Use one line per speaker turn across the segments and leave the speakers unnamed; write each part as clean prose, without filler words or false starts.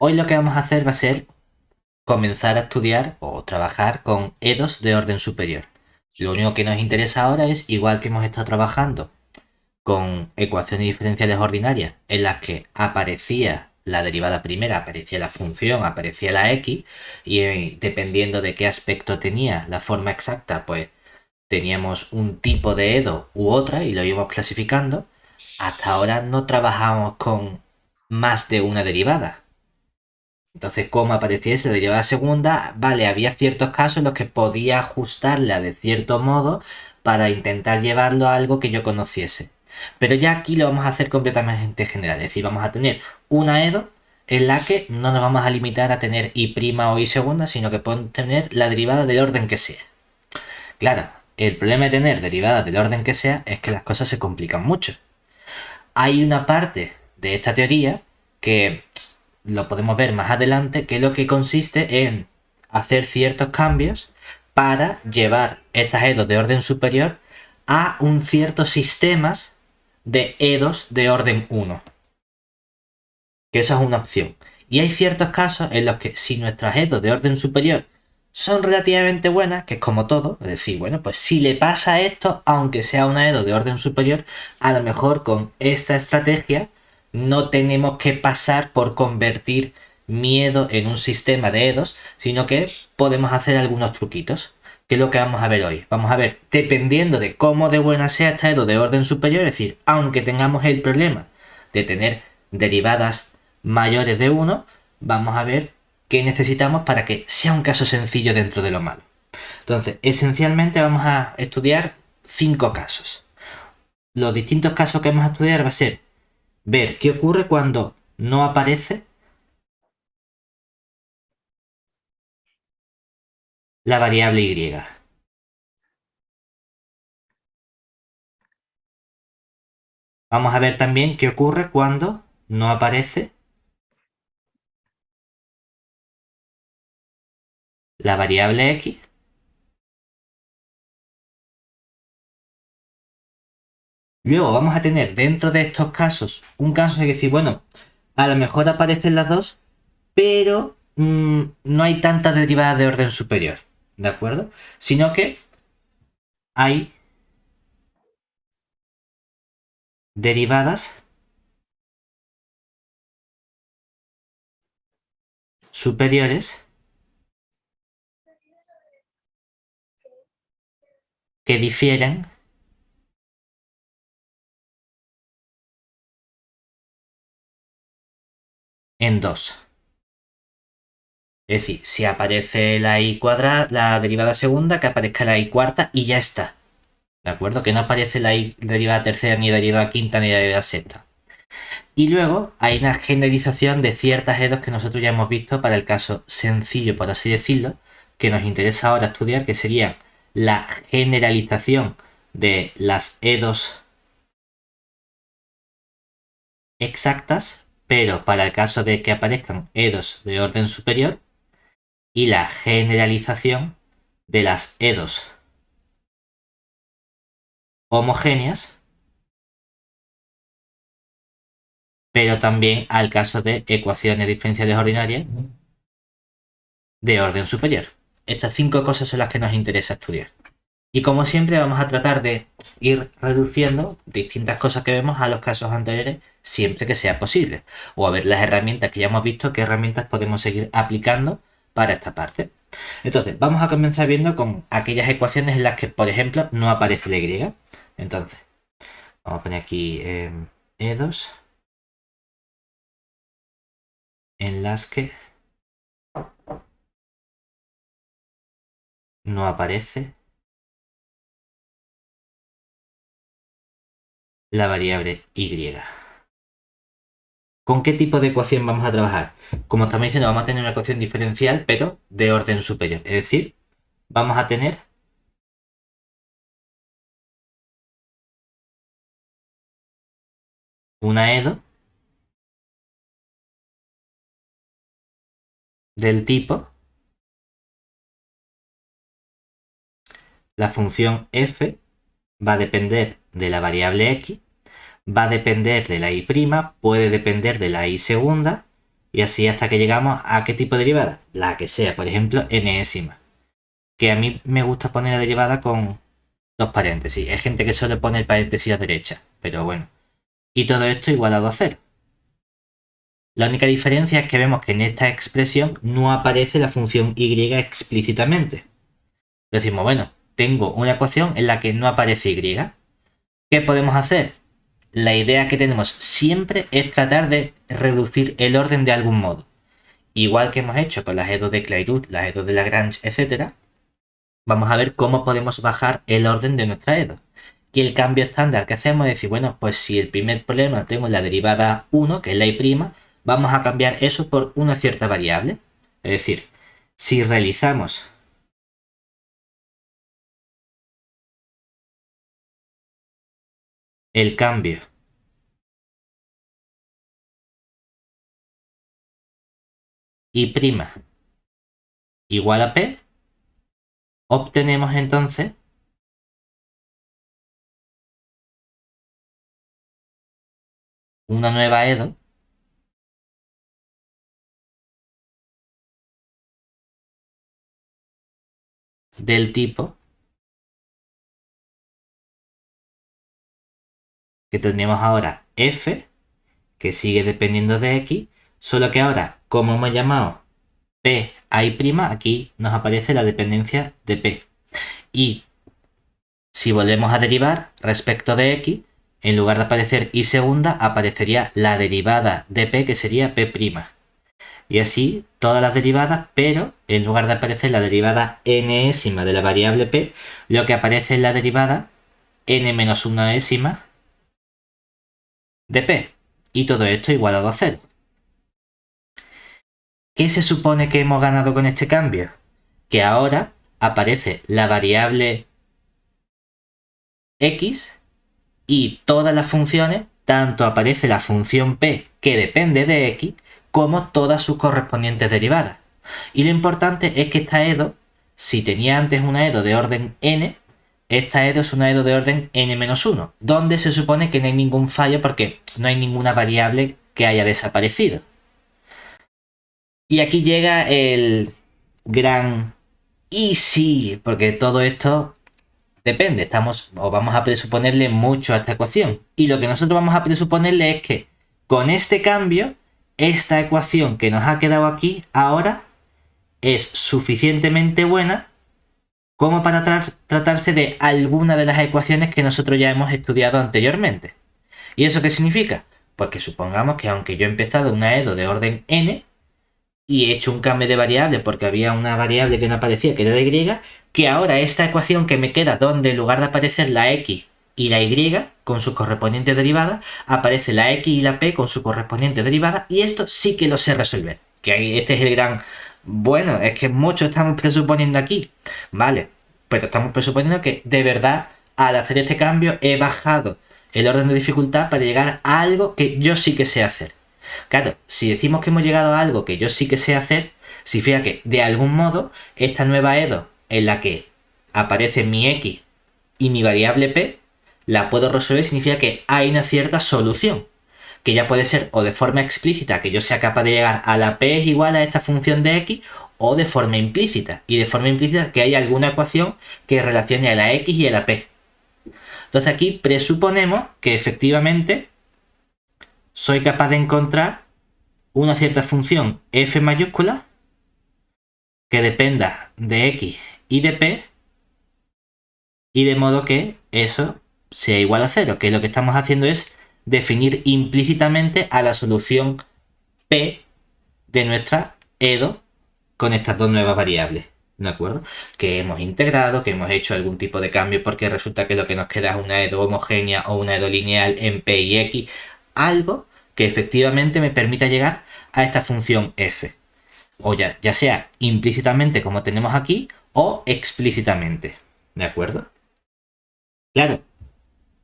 Hoy lo que vamos a hacer va a ser comenzar a estudiar o trabajar con EDOs de orden superior. Lo único que nos interesa ahora es, igual que hemos estado trabajando con ecuaciones diferenciales ordinarias en las que aparecía la derivada primera, aparecía la función, aparecía la x, y dependiendo de qué aspecto tenía la forma exacta, pues teníamos un tipo de EDO u otra y lo íbamos clasificando. Hasta ahora no trabajamos con más de una derivada. Entonces, como apareciese de derivada segunda, vale, había ciertos casos en los que podía ajustarla de cierto modo para intentar llevarlo a algo que yo conociese. Pero ya aquí lo vamos a hacer completamente general. Es decir, vamos a tener una EDO en la que no nos vamos a limitar a tener y' o y segunda, sino que podemos tener la derivada del orden que sea. Claro, el problema de tener derivadas del orden que sea es que las cosas se complican mucho. Hay una parte de esta teoría que lo podemos ver más adelante, que es lo que consiste en hacer ciertos cambios para llevar estas EDOs de orden superior a un cierto sistemas de EDOs de orden 1. Que esa es una opción. Y hay ciertos casos en los que si nuestras EDOs de orden superior son relativamente buenas, que es como todo, es decir, bueno, pues si le pasa esto, aunque sea una EDO de orden superior, a lo mejor con esta estrategia no tenemos que pasar por convertir miedo en un sistema de EDOs, sino que podemos hacer algunos truquitos, que es lo que vamos a ver hoy. Vamos a ver, dependiendo de cómo de buena sea esta EDO de orden superior, es decir, aunque tengamos el problema de tener derivadas mayores de 1, vamos a ver qué necesitamos para que sea un caso sencillo dentro de lo malo. Entonces, esencialmente vamos a estudiar 5 casos. Los distintos casos que vamos a estudiar va a ser ver qué ocurre cuando no aparece la variable y. Vamos a ver también qué ocurre cuando no aparece la variable x. Luego vamos a tener dentro de estos casos un caso en que decir, bueno, a lo mejor aparecen las dos, pero no hay tantas derivadas de orden superior, ¿de acuerdo? Sino que hay derivadas superiores que difieren en 2. Es decir, si aparece la y cuadrada, la derivada segunda, que aparezca la y cuarta y ya está. ¿De acuerdo? Que no aparece la y derivada tercera, ni derivada quinta, ni derivada sexta. Y luego hay una generalización de ciertas EDOs que nosotros ya hemos visto para el caso sencillo, por así decirlo, que nos interesa ahora estudiar, que sería la generalización de las EDOs exactas, pero para el caso de que aparezcan EDOs de orden superior, y la generalización de las EDOs homogéneas, pero también al caso de ecuaciones diferenciales ordinarias de orden superior. Estas 5 cosas son las que nos interesa estudiar. Y como siempre vamos a tratar de ir reduciendo distintas cosas que vemos a los casos anteriores siempre que sea posible. O a ver las herramientas que ya hemos visto, qué herramientas podemos seguir aplicando para esta parte. Entonces, vamos a comenzar viendo con aquellas ecuaciones en las que, por ejemplo, no aparece la y. Entonces, vamos a poner aquí E2 en las que no aparece la variable y. ¿Con qué tipo de ecuación vamos a trabajar? Como estamos diciendo, vamos a tener una ecuación diferencial, pero de orden superior. Es decir, vamos a tener una EDO del tipo la función f va a depender de la variable x, va a depender de la y', puede depender de la y segunda, Y así hasta que llegamos a qué tipo de derivada, la que sea, por ejemplo, enésima. Que a mí me gusta poner la derivada con dos paréntesis. Hay gente que suele poner paréntesis a derecha, pero bueno. Y todo esto igualado a cero. La única diferencia es que vemos que en esta expresión no aparece la función y explícitamente. Decimos, bueno, tengo una ecuación en la que no aparece y. ¿Qué podemos hacer? La idea que tenemos siempre es tratar de reducir el orden de algún modo. Igual que hemos hecho con las EDO de Clairaut, las EDO de Lagrange, etc. Vamos a ver cómo podemos bajar el orden de nuestra EDO. Y el cambio estándar que hacemos es decir, bueno, pues si el primer problema tengo la derivada 1, que es la y', vamos a cambiar eso por una cierta variable. Es decir, si realizamos el cambio y' igual a p, obtenemos entonces una nueva EDO del tipo que tendríamos ahora f, que sigue dependiendo de x, solo que ahora, como hemos llamado p a y', aquí nos aparece la dependencia de p. Y si volvemos a derivar respecto de x, en lugar de aparecer y segunda, aparecería la derivada de p, que sería p'. Y así todas las derivadas, pero en lugar de aparecer la derivada enésima de la variable p, lo que aparece es la derivada n-1ésima de p. Y todo esto igualado a 0. ¿Qué se supone que hemos ganado con este cambio? Que ahora aparece la variable x y todas las funciones, tanto aparece la función p que depende de x, como todas sus correspondientes derivadas. Y lo importante es que esta EDO, si tenía antes una EDO de orden n, esta EDO es una EDO de orden n-1, donde se supone que no hay ningún fallo porque no hay ninguna variable que haya desaparecido. Y aquí llega el gran y sí, porque todo esto depende, vamos a presuponerle mucho a esta ecuación. Y lo que nosotros vamos a presuponerle es que con este cambio, esta ecuación que nos ha quedado aquí ahora es suficientemente buena como para tratarse de alguna de las ecuaciones que nosotros ya hemos estudiado anteriormente. ¿Y eso qué significa? Pues que supongamos que aunque yo he empezado una EDO de orden n, y he hecho un cambio de variable porque había una variable que no aparecía, que era la y, que ahora esta ecuación que me queda, donde en lugar de aparecer la x y la y con sus correspondientes derivadas, aparece la x y la p con su correspondiente derivada, y esto sí que lo sé resolver. Que este es el gran... Bueno, es que mucho estamos presuponiendo aquí. Vale, pero estamos presuponiendo que de verdad al hacer este cambio he bajado el orden de dificultad para llegar a algo que yo sí que sé hacer. Claro, si decimos que hemos llegado a algo que yo sí que sé hacer, significa que de algún modo esta nueva EDO en la que aparece mi x y mi variable p, la puedo resolver, significa que hay una cierta solución, que ya puede ser o de forma explícita, que yo sea capaz de llegar a la p es igual a esta función de x, o de forma implícita, y de forma implícita que hay alguna ecuación que relacione a la x y a la p. Entonces aquí presuponemos que efectivamente soy capaz de encontrar una cierta función f mayúscula que dependa de x y de p, y de modo que eso sea igual a 0, que lo que estamos haciendo es definir implícitamente a la solución p de nuestra EDO con estas dos nuevas variables, ¿de acuerdo? Que hemos integrado, que hemos hecho algún tipo de cambio porque resulta que lo que nos queda es una EDO homogénea o una EDO lineal en p y x, algo que efectivamente me permita llegar a esta función f, o ya sea implícitamente como tenemos aquí o explícitamente, ¿de acuerdo? Claro,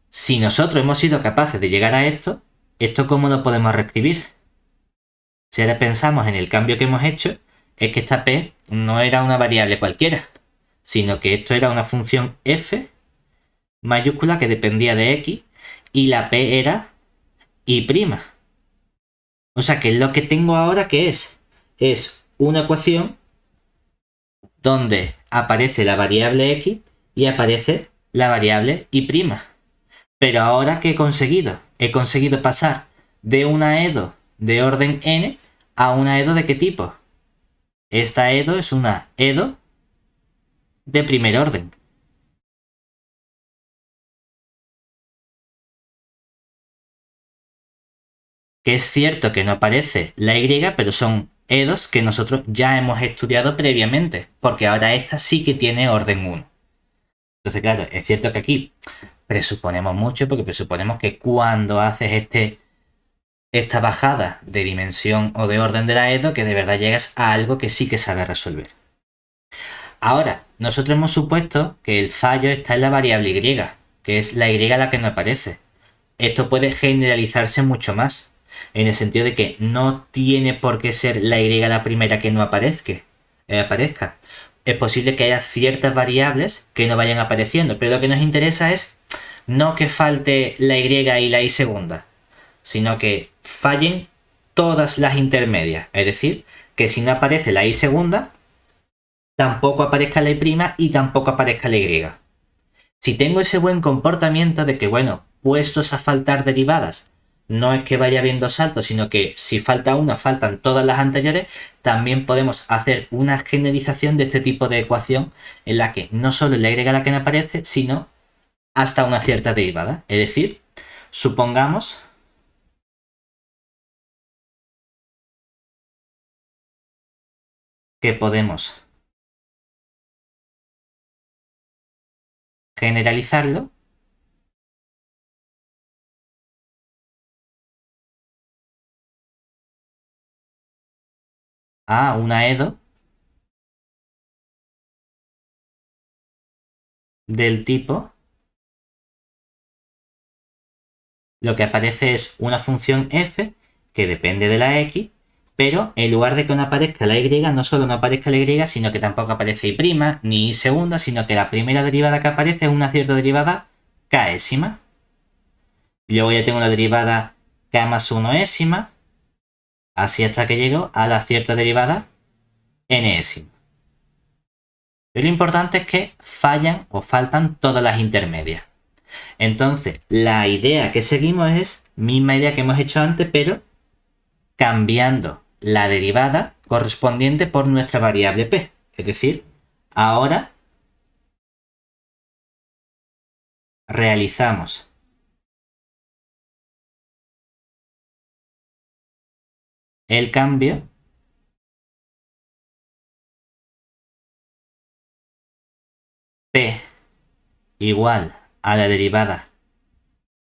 si nosotros hemos sido capaces de llegar a esto, ¿esto cómo lo podemos reescribir? Si ahora pensamos en el cambio que hemos hecho, es que esta p no era una variable cualquiera, sino que esto era una función f mayúscula que dependía de x, y la p era y'. O sea que lo que tengo ahora, ¿qué es? Es una ecuación donde aparece la variable x y aparece la variable y'. Pero ahora, ¿qué he conseguido? He conseguido pasar de una EDO de orden n a una EDO de qué tipo. Esta EDO es una EDO de primer orden. Que es cierto que no aparece la Y, pero son EDOs que nosotros ya hemos estudiado previamente, porque ahora esta sí que tiene orden 1. Entonces, claro, es cierto que aquí presuponemos mucho, porque presuponemos que cuando haces esta bajada de dimensión o de orden de la EDO, que de verdad llegas a algo que sí que sabes resolver. Ahora, nosotros hemos supuesto que el fallo está en la variable y, que es la y la que no aparece. Esto puede generalizarse mucho más, en el sentido de que no tiene por qué ser la y la primera que no aparezca. Es posible que haya ciertas variables que no vayan apareciendo, pero lo que nos interesa es no que falte la y y la y segunda, sino que fallen todas las intermedias. Es decir, que si no aparece la y segunda, tampoco aparezca la y' y tampoco aparezca la y. Si tengo ese buen comportamiento de que, bueno, puestos a faltar derivadas, no es que vaya habiendo saltos, sino que si falta una, faltan todas las anteriores, también podemos hacer una generalización de este tipo de ecuación en la que no solo la y la que no aparece, sino hasta una cierta derivada. Es decir, supongamos que podemos generalizarlo a una EDO del tipo, lo que aparece es una función f que depende de la x, pero en lugar de que no aparezca la y, no solo no aparezca la y, sino que tampoco aparece y', ni y segunda, sino que la primera derivada que aparece es una cierta derivada k'ésima. Luego ya tengo la derivada k más 1ésima, así hasta que llego a la cierta derivada n'ésima. Pero lo importante es que fallan o faltan todas las intermedias. Entonces, la idea que seguimos es misma idea que hemos hecho antes, pero cambiando la derivada correspondiente por nuestra variable p. Es decir, ahora realizamos el cambio p igual a la derivada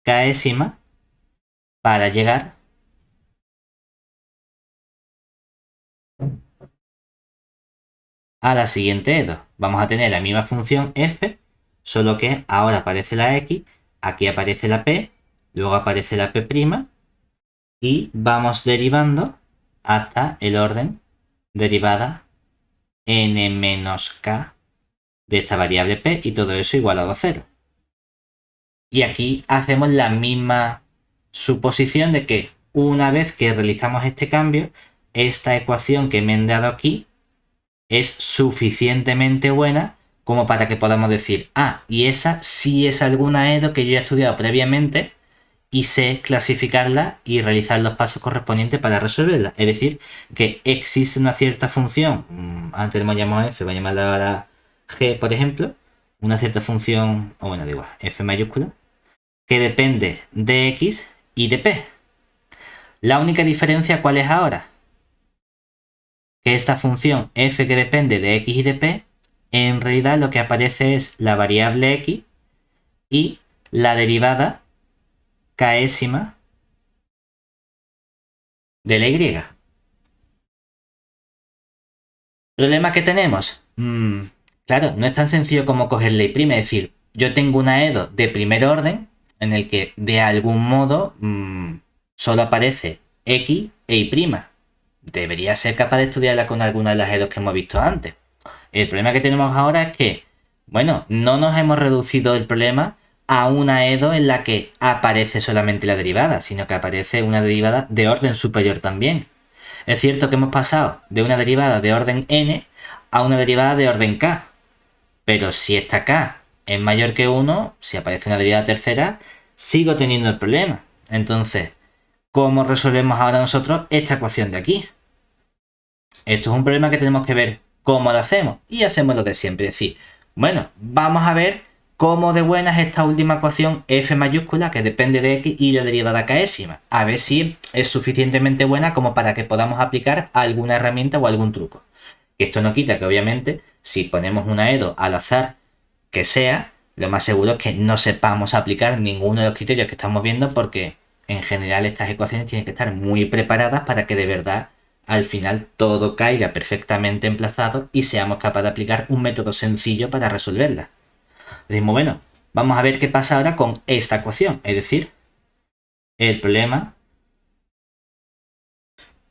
k'ésima para llegar a la siguiente EDO. Vamos a tener la misma función f, solo que ahora aparece la x, aquí aparece la p, luego aparece la p' y vamos derivando hasta el orden derivada n-k de esta variable p y todo eso igualado a 0. Y aquí hacemos la misma suposición de que una vez que realizamos este cambio, esta ecuación que me han dado aquí es suficientemente buena como para que podamos decir, y esa sí es alguna EDO que yo he estudiado previamente y sé clasificarla y realizar los pasos correspondientes para resolverla. Es decir, que existe una cierta función, antes hemos llamado f, voy a llamarla ahora g, por ejemplo, una cierta función, o bueno, da igual, f mayúscula, que depende de x y de p. La única diferencia, ¿cuál es ahora? Que esta función f que depende de x y de p, en realidad lo que aparece es la variable x y la derivada k'ésima de la y. ¿Problema que tenemos? Claro, no es tan sencillo como coger la y', es decir, yo tengo una EDO de primer orden en el que de algún modo solo aparece x e y'. Debería ser capaz de estudiarla con alguna de las EDOs que hemos visto antes. El problema que tenemos ahora es que, bueno, no nos hemos reducido el problema a una EDO en la que aparece solamente la derivada, sino que aparece una derivada de orden superior también. Es cierto que hemos pasado de una derivada de orden n a una derivada de orden k, pero si esta k es mayor que 1, si aparece una derivada tercera, sigo teniendo el problema. Entonces, ¿cómo resolvemos ahora nosotros esta ecuación de aquí? Esto es un problema que tenemos que ver cómo lo hacemos. Y hacemos lo de siempre, es decir, bueno, vamos a ver cómo de buena es esta última ecuación f mayúscula que depende de x y la derivada késima. A ver si es suficientemente buena como para que podamos aplicar alguna herramienta o algún truco. Esto no quita que obviamente si ponemos una EDO al azar que sea, lo más seguro es que no sepamos aplicar ninguno de los criterios que estamos viendo, porque en general estas ecuaciones tienen que estar muy preparadas para que de verdad al final todo caiga perfectamente emplazado y seamos capaces de aplicar un método sencillo para resolverla. Decimos, bueno, vamos a ver qué pasa ahora con esta ecuación, es decir, el problema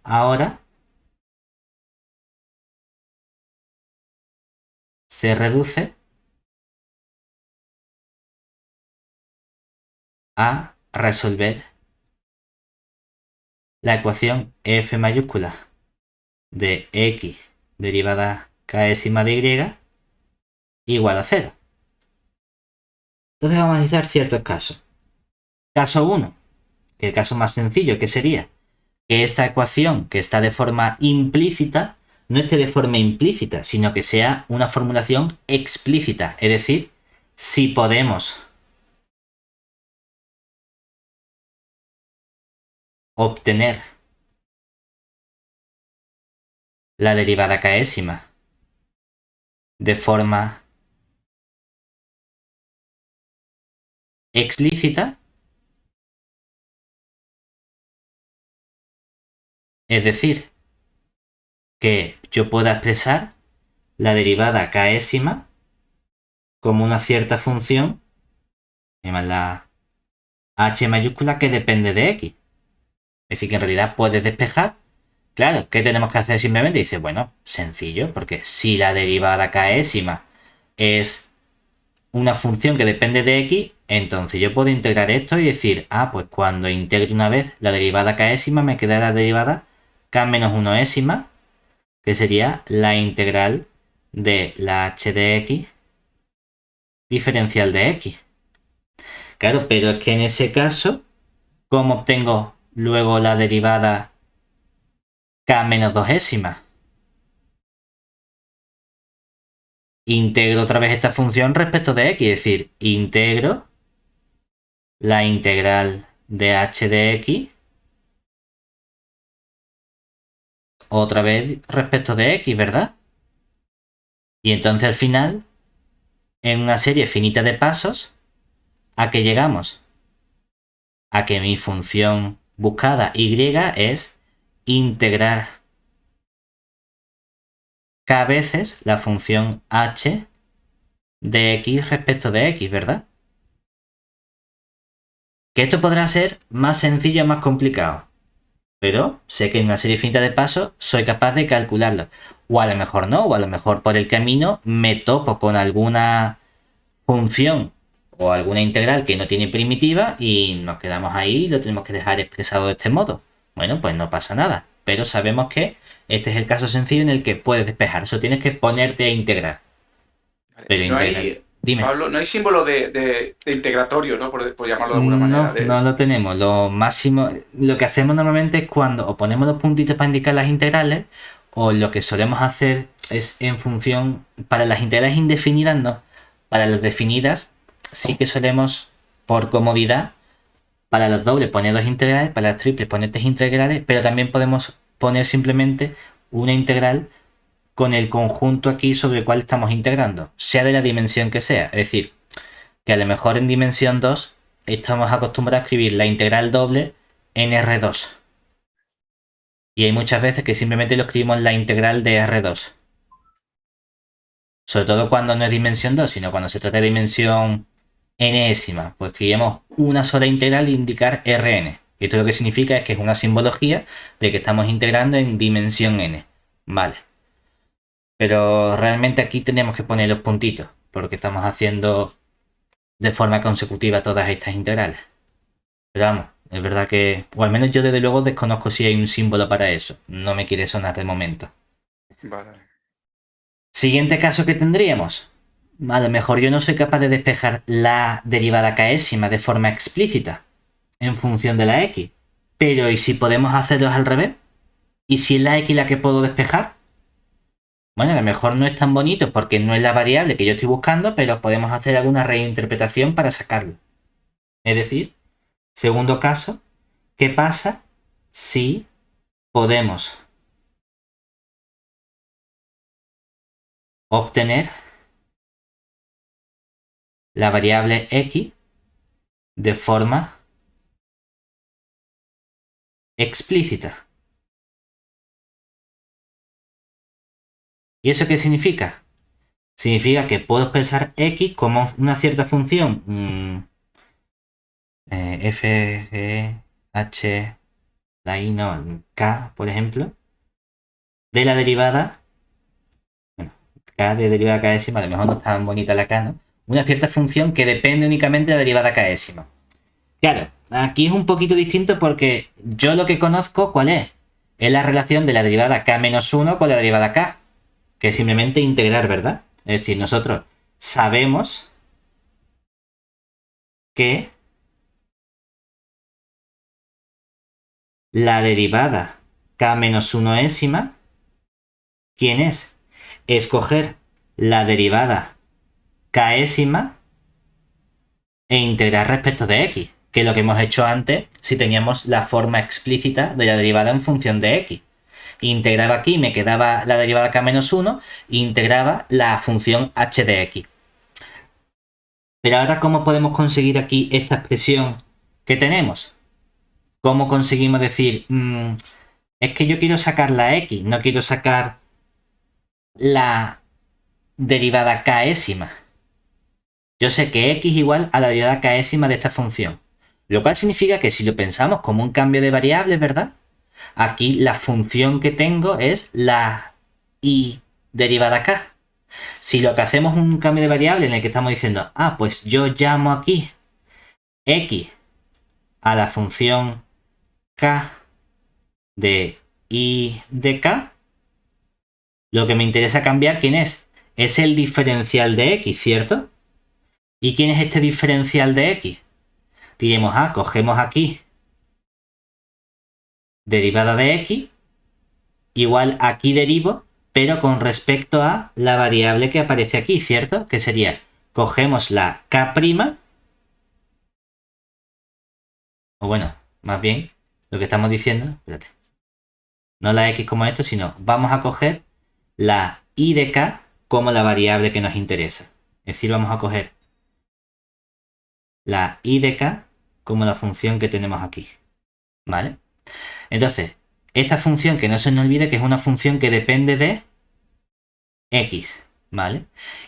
ahora se reduce a resolver la ecuación f mayúscula de x derivada késima de y igual a 0. Entonces vamos a analizar ciertos casos. Caso 1, que el caso más sencillo, que sería que esta ecuación que está de forma implícita no esté de forma implícita, sino que sea una formulación explícita. Es decir, si podemos obtener la derivada késima de forma explícita, es decir, que yo pueda expresar la derivada késima como una cierta función, la h mayúscula, que depende de x. Es decir, que en realidad puedes despejar. Claro, ¿qué tenemos que hacer simplemente? Dice, bueno, sencillo, porque si la derivada késima es una función que depende de x, entonces yo puedo integrar esto y decir, pues cuando integre una vez la derivada késima me queda la derivada k-1ésima, que sería la integral de la h de x diferencial de x. Claro, pero es que en ese caso, ¿cómo obtengo luego la derivada k-2ésima? Integro otra vez esta función respecto de x, es decir, integro la integral de h de x otra vez respecto de x, ¿verdad? Y entonces al final, en una serie finita de pasos, ¿a qué llegamos? A que mi función buscada y es integrar k veces la función h de x respecto de x, ¿verdad? Que esto podrá ser más sencillo o más complicado, pero sé que en una serie finita de pasos soy capaz de calcularlo. O a lo mejor no, o a lo mejor por el camino me topo con alguna función o alguna integral que no tiene primitiva y nos quedamos ahí y lo tenemos que dejar expresado de este modo. Bueno, pues no pasa nada, pero sabemos que este es el caso sencillo en el que puedes despejar. Eso tienes que ponerte a integrar.
Vale.
Pero
No
integrar.
hay,
Dime.
Pablo, no hay símbolo de integratorio, ¿no? Por llamarlo de alguna manera.
No lo tenemos. Lo máximo, lo que hacemos normalmente es cuando o ponemos los puntitos para indicar las integrales, o lo que solemos hacer es en función, para las integrales indefinidas no, para las definidas sí que solemos, por comodidad, para las dobles poner dos integrales, para las triples poner tres integrales, pero también podemos poner simplemente una integral con el conjunto aquí sobre el cual estamos integrando, sea de la dimensión que sea. Es decir, que a lo mejor en dimensión 2 estamos acostumbrados a escribir la integral doble en R2. Y hay muchas veces que simplemente lo escribimos la integral de R2. Sobre todo cuando no es dimensión 2, sino cuando se trata de dimensión nésima. Pues escribimos una sola integral e indicar Rn. Esto lo que significa es que es una simbología de que estamos integrando en dimensión n. Vale. Pero realmente aquí tenemos que poner los puntitos, porque estamos haciendo de forma consecutiva todas estas integrales. Pero vamos, es verdad que, o al menos yo desde luego desconozco si hay un símbolo para eso. No me quiere sonar de momento.
Vale.
Siguiente caso que tendríamos. A lo mejor yo no soy capaz de despejar la derivada késima de forma explícita en función de la x. Pero ¿y si podemos hacerlo al revés? ¿Y si es la x la que puedo despejar? Bueno, a lo mejor no es tan bonito porque no es la variable que yo estoy buscando, pero podemos hacer alguna reinterpretación para sacarlo. Es decir, segundo caso, ¿qué pasa si podemos obtener la variable x de forma explícita? ¿Y eso qué significa? Significa que puedo expresar x como una cierta función f, g, h, la i no, k, por ejemplo, de la derivada, bueno, k de derivada késima, a lo mejor no es tan bonita la k, ¿no? Una cierta función que depende únicamente de la derivada késima. Claro, aquí es un poquito distinto porque yo lo que conozco, ¿cuál es? Es la relación de la derivada k-1 con la derivada k, que es simplemente integrar, ¿verdad? Es decir, nosotros sabemos que la derivada k-1ésima, ¿quién es? Escoger la derivada késima e integrar respecto de x, que es lo que hemos hecho antes si teníamos la forma explícita de la derivada en función de x. Integraba aquí, me quedaba la derivada k-1, e integraba la función h de x. Pero ahora, ¿cómo podemos conseguir aquí esta expresión que tenemos? ¿Cómo conseguimos decir, es que yo quiero sacar la x, no quiero sacar la derivada késima? Yo sé que x igual a la derivada késima de esta función. Lo cual significa que si lo pensamos como un cambio de variables, ¿verdad? Aquí la función que tengo es la y derivada k. Si lo que hacemos es un cambio de variable en el que estamos diciendo, pues yo llamo aquí x a la función k de i de k, lo que me interesa cambiar, ¿quién es? Es el diferencial de x, ¿cierto? ¿Y quién es este diferencial de x? Diremos, cogemos aquí derivada de x, igual aquí derivo, pero con respecto a la variable que aparece aquí, ¿cierto? Que sería, cogemos la k', o bueno, más bien, lo que estamos diciendo, espérate, no la x como esto, sino vamos a coger la i de k como la variable que nos interesa. Es decir, vamos a coger la i de k como la función que tenemos aquí, ¿vale? Entonces, esta función, que no se nos olvide que es una función que depende de x, ¿vale?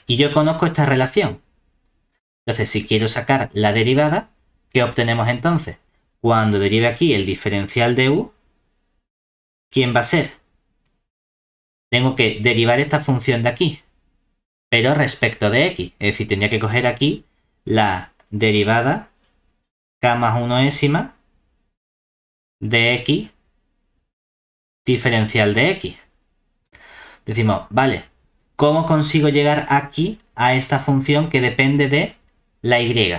Y yo conozco esta relación. Entonces, si quiero sacar la derivada, ¿qué obtenemos entonces? Cuando derive aquí el diferencial de u, ¿quién va a ser? Tengo que derivar esta función de aquí, pero respecto de x. Es decir, tendría que coger aquí la derivada k más 1ésima de x diferencial de x. Decimos, vale, ¿cómo consigo llegar aquí a esta función que depende de la y?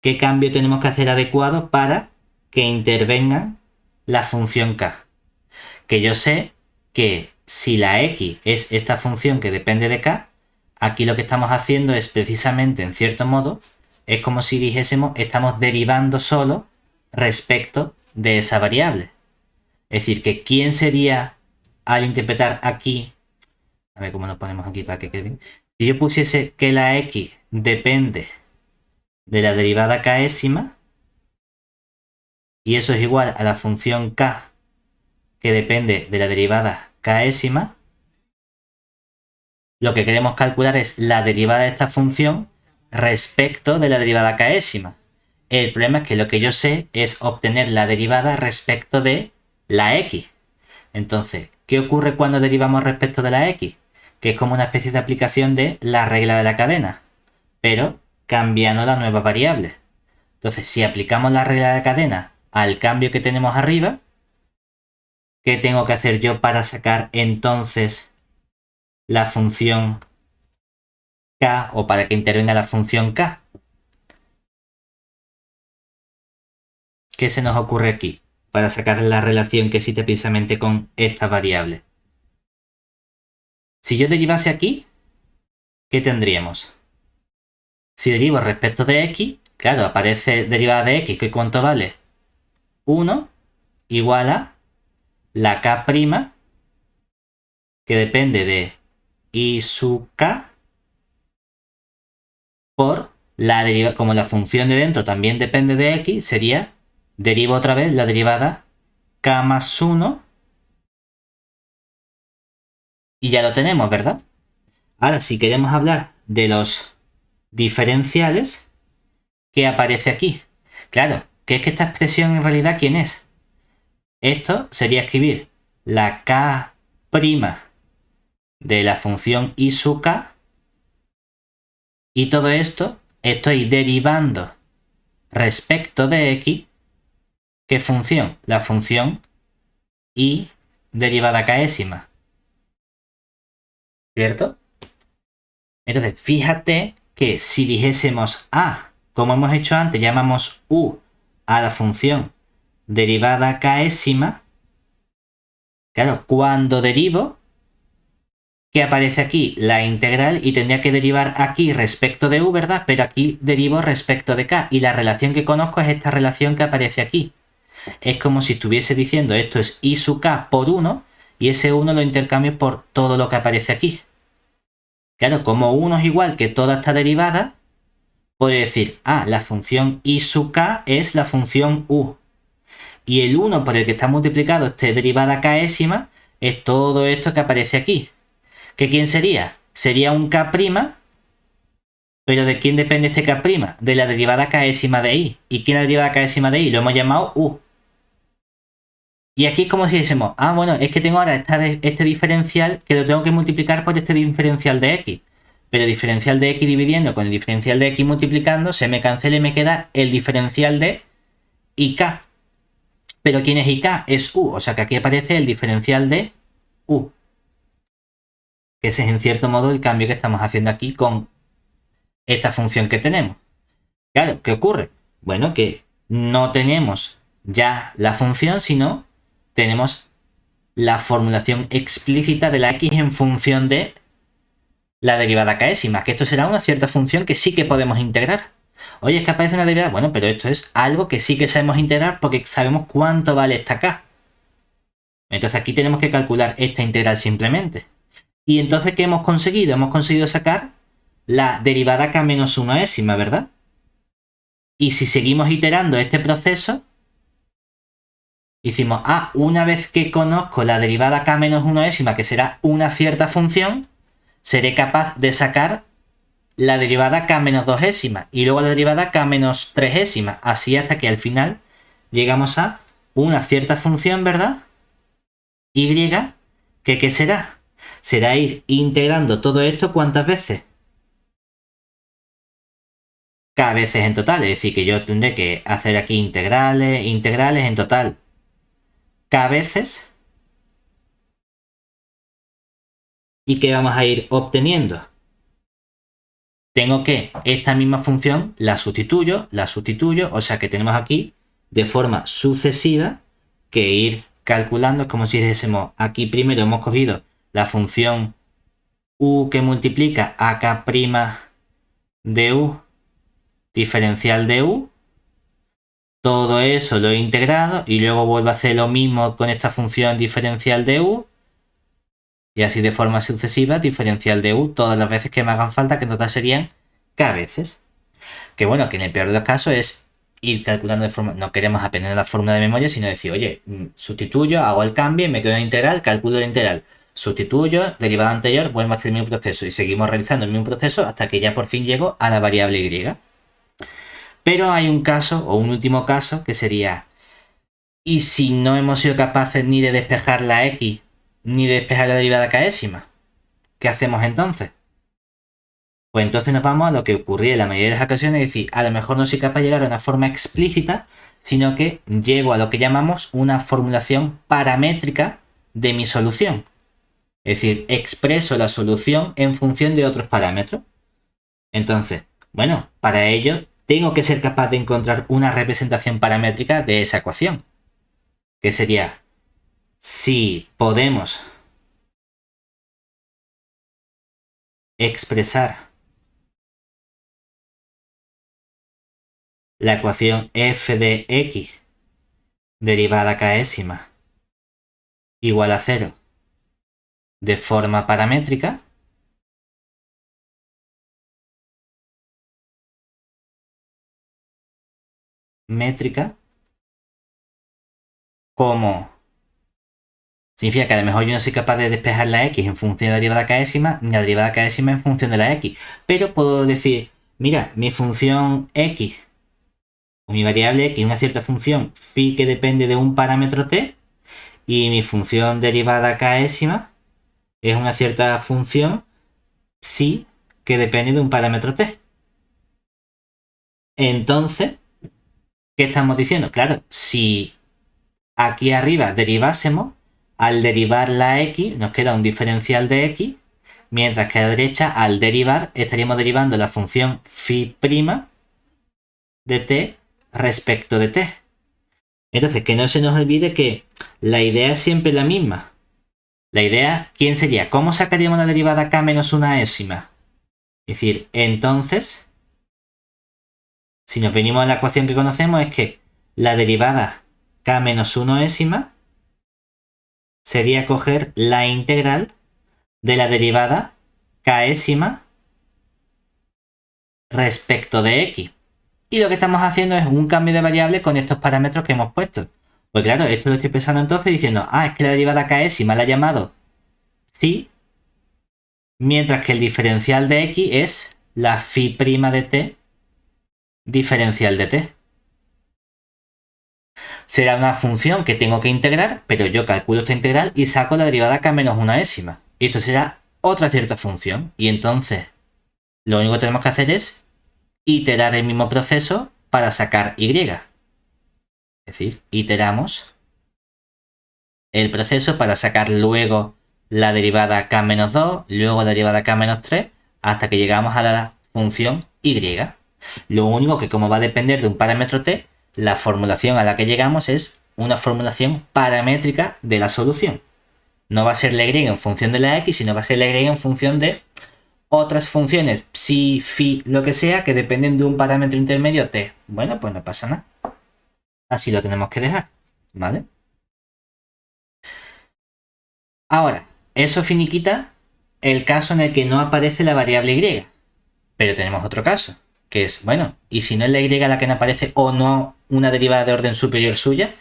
¿Qué cambio tenemos que hacer adecuado para que intervenga la función k? Que yo sé que si la x es esta función que depende de k, aquí lo que estamos haciendo es precisamente, en cierto modo, es como si dijésemos, estamos derivando solo respecto de esa variable. Es decir, que quién sería, al interpretar aquí, a ver cómo lo ponemos aquí para que quede bien. Si yo pusiese que la x depende de la derivada késima, y eso es igual a la función k que depende de la derivada késima, lo que queremos calcular es la derivada de esta función respecto de la derivada késima. El problema es que lo que yo sé es obtener la derivada respecto de la x. Entonces, ¿qué ocurre cuando derivamos respecto de la x? Que es como una especie de aplicación de la regla de la cadena. pero cambiando la nueva variable. Entonces, si aplicamos la regla de cadena al cambio que tenemos arriba, ¿qué tengo que hacer yo para sacar entonces la función k o para que intervenga la función k? ¿Qué se nos ocurre aquí para sacar la relación que existe precisamente con esta variable? Si yo derivase aquí, ¿qué tendríamos? Si derivo respecto de x, claro, aparece derivada de x, ¿que cuánto vale? 1 igual a la k', que depende de y sub k, por la derivada, como la función de dentro también depende de x, sería, derivo otra vez la derivada k más 1 y ya lo tenemos, ¿verdad? Ahora, si queremos hablar de los diferenciales, ¿qué aparece aquí? Claro, que es que esta expresión en realidad, ¿quién es? Esto sería escribir la k' de la función y sub k, y todo esto estoy derivando respecto de x. ¿Qué función? La función y derivada k'ésima. ¿Cierto? Entonces, fíjate que si dijésemos a, como hemos hecho antes, llamamos u a la función derivada k'ésima, claro, cuando derivo, ¿qué aparece aquí? La integral, y tendría que derivar aquí respecto de u, ¿verdad? Pero aquí derivo respecto de k, y la relación que conozco es esta relación que aparece aquí. Es como si estuviese diciendo esto es i sub k por 1, y ese 1 lo intercambio por todo lo que aparece aquí. Claro, como 1 es igual que toda esta derivada, puedo decir, la función i sub k es la función u. Y el 1 por el que está multiplicado esta derivada k'ésima es todo esto que aparece aquí. ¿Que quién sería? Sería un k', pero ¿de quién depende este k'? De la derivada k'ésima de i. ¿Y quién es la derivada k'ésima de i? Lo hemos llamado u. Y aquí es como si dijésemos, bueno, es que tengo ahora este diferencial que lo tengo que multiplicar por este diferencial de x. Pero el diferencial de x dividiendo con el diferencial de x multiplicando se me cancela y me queda el diferencial de ik. Pero ¿quién es ik? Es u, o sea que aquí aparece el diferencial de u. Ese es en cierto modo el cambio que estamos haciendo aquí con esta función que tenemos. Claro, ¿qué ocurre? Bueno, que no tenemos ya la función, sino tenemos la formulación explícita de la x en función de la derivada k'ésima, que esto será una cierta función que sí que podemos integrar. Oye, es que aparece una derivada. Bueno, pero esto es algo que sí que sabemos integrar porque sabemos cuánto vale esta k. Entonces aquí tenemos que calcular esta integral simplemente. Y entonces, ¿qué hemos conseguido? Hemos conseguido sacar la derivada k-1ésima, ¿verdad? Y si seguimos iterando este proceso, decimos, una vez que conozco la derivada k-1ésima, que será una cierta función, seré capaz de sacar la derivada k-2ésima y luego la derivada k-3ésima, así hasta que al final llegamos a una cierta función, ¿verdad? Y, que ¿qué será? Será ir integrando todo esto ¿cuántas veces? K veces en total, es decir, que yo tendré que hacer aquí integrales en total K veces. ¿Y qué vamos a ir obteniendo? Tengo que esta misma función la sustituyo, o sea que tenemos aquí de forma sucesiva que ir calculando. Es como si dijésemos, aquí primero hemos cogido la función u que multiplica a k' de u diferencial de u, todo eso lo he integrado y luego vuelvo a hacer lo mismo con esta función diferencial de u y así de forma sucesiva diferencial de u todas las veces que me hagan falta, que en total serían k veces. Que bueno, que en el peor de los casos es ir calculando de forma, no queremos aprender la fórmula de memoria, sino decir, oye, sustituyo, hago el cambio, me quedo en integral, calculo la integral, sustituyo, derivada anterior, vuelvo a hacer el mismo proceso y seguimos realizando el mismo proceso hasta que ya por fin llego a la variable y. Pero hay un caso, o un último caso, que sería, ¿y si no hemos sido capaces ni de despejar la x, ni de despejar la derivada k'ésima? ¿Qué hacemos entonces? Pues entonces nos vamos a lo que ocurría en la mayoría de las ocasiones, es decir, a lo mejor no soy capaz de llegar a una forma explícita, sino que llego a lo que llamamos una formulación paramétrica de mi solución. Es decir, expreso la solución en función de otros parámetros. Entonces, bueno, para ello tengo que ser capaz de encontrar una representación paramétrica de esa ecuación. Que sería, si podemos expresar la ecuación f de x derivada késima igual a 0 de forma paramétrica, métrica, como significa que a lo mejor yo no soy capaz de despejar la x en función de la derivada késima, ni la derivada késima en función de la x, pero puedo decir, mira, mi función x o mi variable x es una cierta función phi que depende de un parámetro t, y mi función derivada késima es una cierta función psi que depende de un parámetro t. Entonces, ¿qué estamos diciendo? Claro, si aquí arriba derivásemos, al derivar la x nos queda un diferencial de x, mientras que a la derecha al derivar estaríamos derivando la función phi' de t respecto de t. Entonces, que no se nos olvide que la idea es siempre la misma. La idea, ¿quién sería? ¿Cómo sacaríamos la derivada k menos una ésima? Es decir, entonces, si nos venimos a la ecuación que conocemos, es que la derivada k menos 1 ésima sería coger la integral de la derivada késima respecto de x. Y lo que estamos haciendo es un cambio de variable con estos parámetros que hemos puesto. Pues claro, esto lo estoy pensando entonces diciendo, es que la derivada késima la he llamado psi, mientras que el diferencial de x es la phi' de t diferencial de t. Será una función que tengo que integrar, pero yo calculo esta integral y saco la derivada k menos una ésima. Y esto será otra cierta función. Y entonces, lo único que tenemos que hacer es iterar el mismo proceso para sacar y. Es decir, iteramos el proceso para sacar luego la derivada k menos 2, luego la derivada k menos 3, hasta que llegamos a la función y. Lo único que, como va a depender de un parámetro t, la formulación a la que llegamos es una formulación paramétrica de la solución. No va a ser la y en función de la x, sino va a ser la y en función de otras funciones, psi, phi, lo que sea, que dependen de un parámetro intermedio t. Bueno, pues no pasa nada. Así lo tenemos que dejar, ¿vale? Ahora, eso finiquita el caso en el que no aparece la variable y. Pero tenemos otro caso, que es, bueno, ¿y si no es la y la que no aparece o no una derivada de orden superior suya,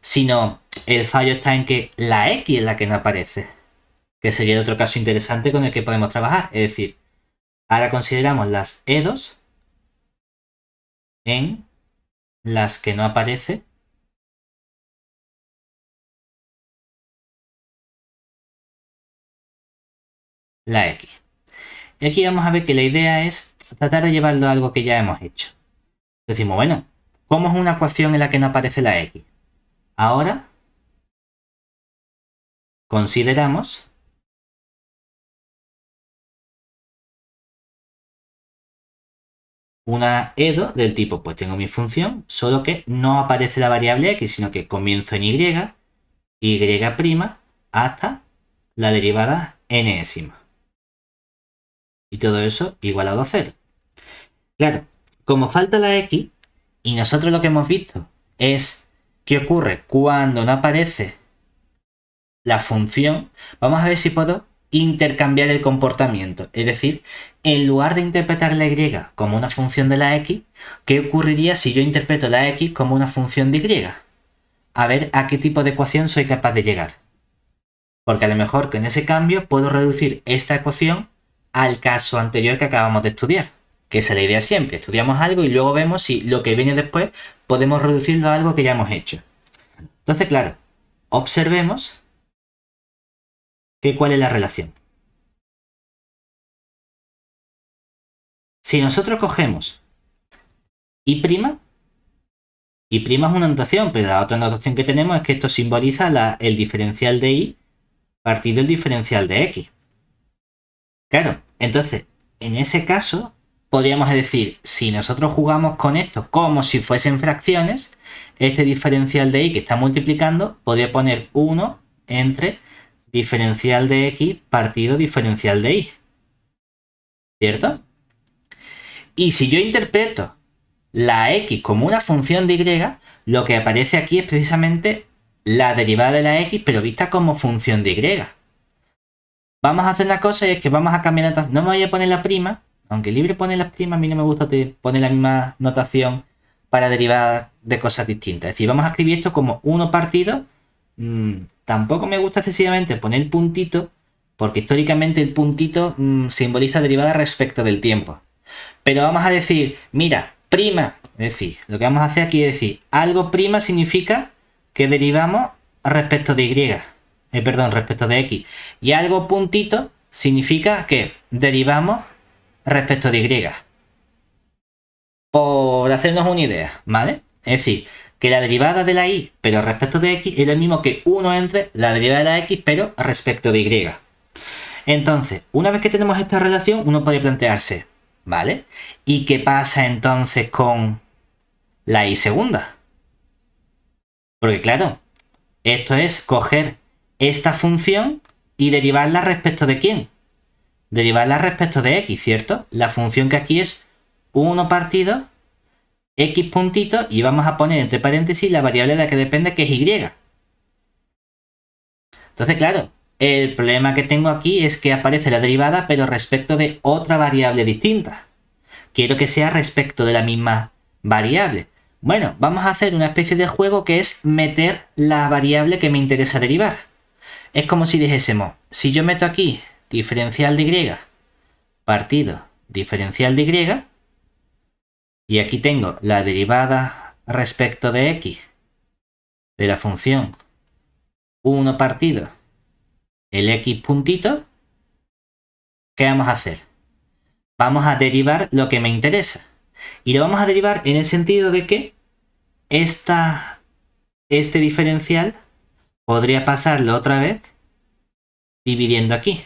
sino el fallo está en que la x es la que no aparece? Que sería el otro caso interesante con el que podemos trabajar. Es decir, ahora consideramos las E2 en las que no aparece la x. Y aquí vamos a ver que la idea es tratar de llevarlo a algo que ya hemos hecho. Decimos, bueno, ¿cómo es una ecuación en la que no aparece la x? Ahora consideramos una EDO del tipo, pues tengo mi función, solo que no aparece la variable x, sino que comienzo en y hasta la derivada nésima. Y todo eso igualado a 0. Claro, como falta la x, y nosotros lo que hemos visto es qué ocurre cuando no aparece la función, vamos a ver si puedo intercambiar el comportamiento. Es decir, en lugar de interpretar la y como una función de la x, ¿qué ocurriría si yo interpreto la x como una función de y? A ver a qué tipo de ecuación soy capaz de llegar. Porque a lo mejor con ese cambio puedo reducir esta ecuación al caso anterior que acabamos de estudiar. Que esa es la idea siempre. Estudiamos algo y luego vemos si lo que viene después podemos reducirlo a algo que ya hemos hecho. Entonces, claro, observemos que cuál es la relación. Si nosotros cogemos y', y' es una notación, pero la otra notación que tenemos es que esto simboliza el diferencial de y partido el diferencial de x. Claro, entonces, en ese caso, podríamos decir, si nosotros jugamos con esto como si fuesen fracciones, este diferencial de y que está multiplicando, podría poner 1 entre diferencial de x partido diferencial de y. ¿Cierto? Y si yo interpreto la x como una función de y, lo que aparece aquí es precisamente la derivada de la x, pero vista como función de y. Vamos a hacer una cosa y es que vamos a cambiar la notación. No me voy a poner la prima, aunque el libro pone las primas, a mí no me gusta poner la misma notación para derivar de cosas distintas. Es decir, vamos a escribir esto como 1 partido. Tampoco me gusta excesivamente poner el puntito, porque históricamente el puntito simboliza derivada respecto del tiempo. Pero vamos a decir, mira, prima, es decir, lo que vamos a hacer aquí es decir, algo prima significa que derivamos respecto de y, respecto de x. Y algo puntito significa que derivamos respecto de y. Por hacernos una idea, ¿vale? Es decir, que la derivada de la y, pero respecto de x, es lo mismo que 1 entre la derivada de la x, pero respecto de y. Entonces, una vez que tenemos esta relación, uno podría plantearse, ¿vale? ¿Y qué pasa entonces con la y segunda? Porque claro, esto es coger esta función y derivarla respecto de ¿quién? Derivarla respecto de x, ¿cierto? La función que aquí es 1 partido x puntito y vamos a poner entre paréntesis la variable de la que depende, que es y. Entonces, claro, el problema que tengo aquí es que aparece la derivada pero respecto de otra variable distinta. Quiero que sea respecto de la misma variable. Bueno, vamos a hacer una especie de juego que es meter la variable que me interesa derivar. Es como si dijésemos, si yo meto aquí diferencial de y partido diferencial de y aquí tengo la derivada respecto de x de la función 1 partido el x puntito, ¿qué vamos a hacer? Vamos a derivar lo que me interesa. Y lo vamos a derivar en el sentido de que este diferencial podría pasarlo otra vez dividiendo aquí.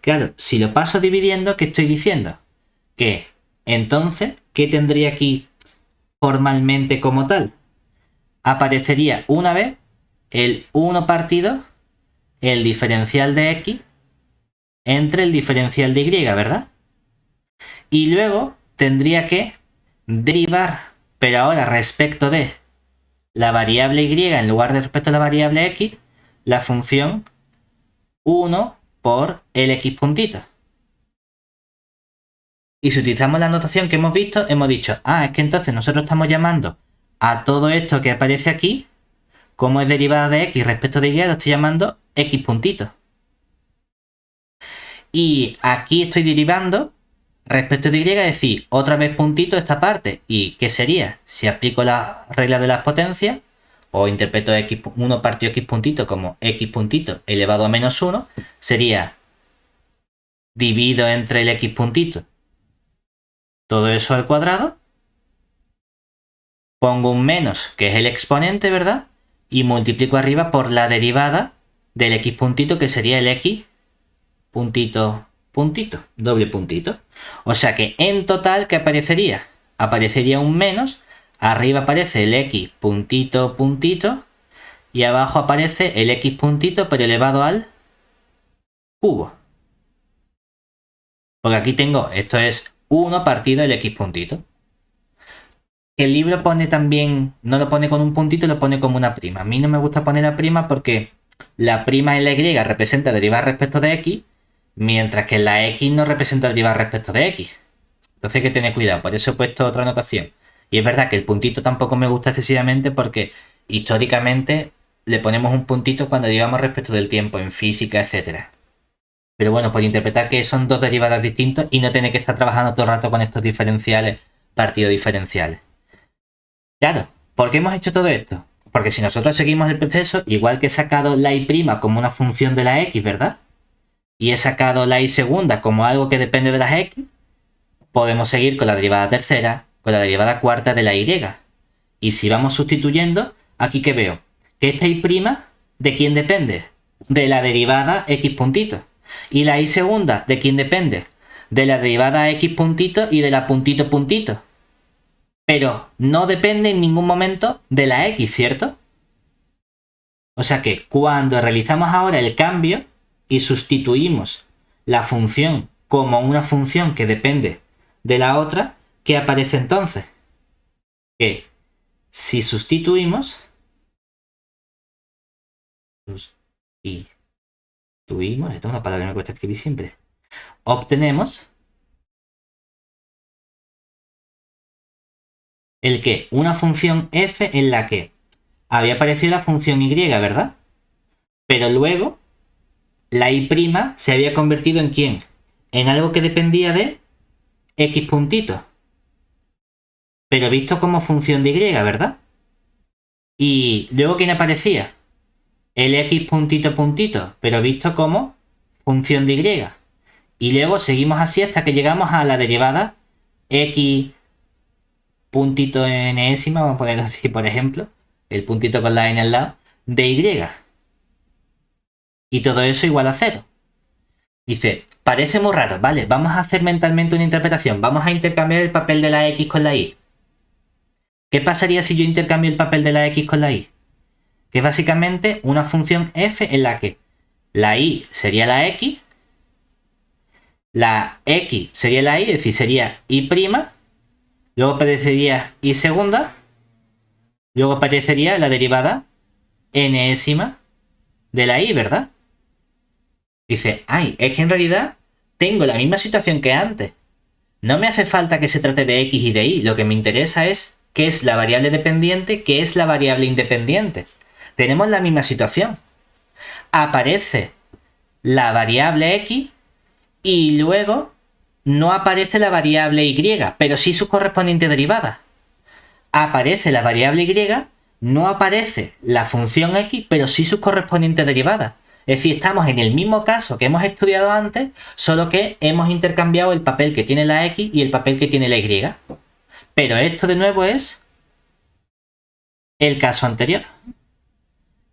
Claro, si lo paso dividiendo, ¿qué estoy diciendo? Que entonces, ¿qué tendría aquí formalmente como tal? Aparecería una vez el 1 partido el diferencial de x entre el diferencial de y, ¿verdad? Y luego tendría que derivar, pero ahora respecto de la variable y en lugar de respecto a la variable x, la función 1 por el x puntito. Y si utilizamos la notación que hemos visto, hemos dicho, es que entonces nosotros estamos llamando a todo esto que aparece aquí, como es derivada de x respecto de y, lo estoy llamando x puntito. Y aquí estoy derivando respecto de y, es decir, otra vez puntito esta parte. ¿Y qué sería? Si aplico la regla de las potencias, o interpreto x1 partido x puntito como x puntito elevado a menos 1, sería divido entre el x puntito todo eso al cuadrado, pongo un menos, que es el exponente, ¿verdad? Y multiplico arriba por la derivada del x puntito, que sería el x puntito, puntito, doble puntito. O sea que en total, ¿qué aparecería? Aparecería un menos, arriba aparece el x puntito, puntito, y abajo aparece el x puntito, pero elevado al cubo. Porque aquí tengo, esto es 1 partido el x puntito. El libro pone también, no lo pone con un puntito, lo pone como una prima. A mí no me gusta poner la prima porque la prima en la y representa derivar respecto de x, mientras que en la x no representa derivar respecto de x. Entonces hay que tener cuidado, por eso he puesto otra notación. Y es verdad que el puntito tampoco me gusta excesivamente porque históricamente le ponemos un puntito cuando derivamos respecto del tiempo en física, etcétera. Pero bueno, por interpretar que son dos derivadas distintas y no tener que estar trabajando todo el rato con estos diferenciales, partidos diferenciales. Claro, ¿por qué hemos hecho todo esto? Porque si nosotros seguimos el proceso, igual que he sacado la y' como una función de la x, ¿verdad? Y he sacado la y segunda como algo que depende de las x, podemos seguir con la derivada tercera, con la derivada cuarta de la y. Y si vamos sustituyendo, aquí que veo que esta y', ¿de quién depende? De la derivada x puntito. Y la y segunda, ¿de quién depende? De la derivada x puntito y de la puntito puntito. Pero no depende en ningún momento de la x, ¿cierto? O sea que cuando realizamos ahora el cambio y sustituimos la función como una función que depende de la otra, ¿qué aparece entonces? Que si sustituimos, esta es una palabra que me cuesta escribir siempre, obtenemos el que una función f en la que había aparecido la función y, ¿verdad? Pero luego la y' se había convertido en ¿quién? En algo que dependía de x puntito. Pero visto como función de y, ¿verdad? Y luego ¿quién aparecía? El x puntito puntito, pero visto como función de y. Y luego seguimos así hasta que llegamos a la derivada x puntito enésima, vamos a ponerlo así por ejemplo, el puntito con la n al lado, de y. Y todo eso igual a 0. Dice, parece muy raro, vale, vamos a hacer mentalmente una interpretación, vamos a intercambiar el papel de la x con la y. ¿Qué pasaría si yo intercambio el papel de la x con la y? Que es básicamente una función f en la que la y sería la x sería la y, es decir, sería y', luego aparecería y segunda, luego aparecería la derivada enésima de la y, ¿verdad? Dice, ay, es que en realidad tengo la misma situación que antes. No me hace falta que se trate de x y de y, lo que me interesa es qué es la variable dependiente, qué es la variable independiente. Tenemos la misma situación. Aparece la variable x y luego no aparece la variable y, pero sí su correspondiente derivada. Aparece la variable y, no aparece la función x, pero sí sus correspondientes derivadas. Es decir, estamos en el mismo caso que hemos estudiado antes, solo que hemos intercambiado el papel que tiene la x y el papel que tiene la y. Pero esto de nuevo es el caso anterior.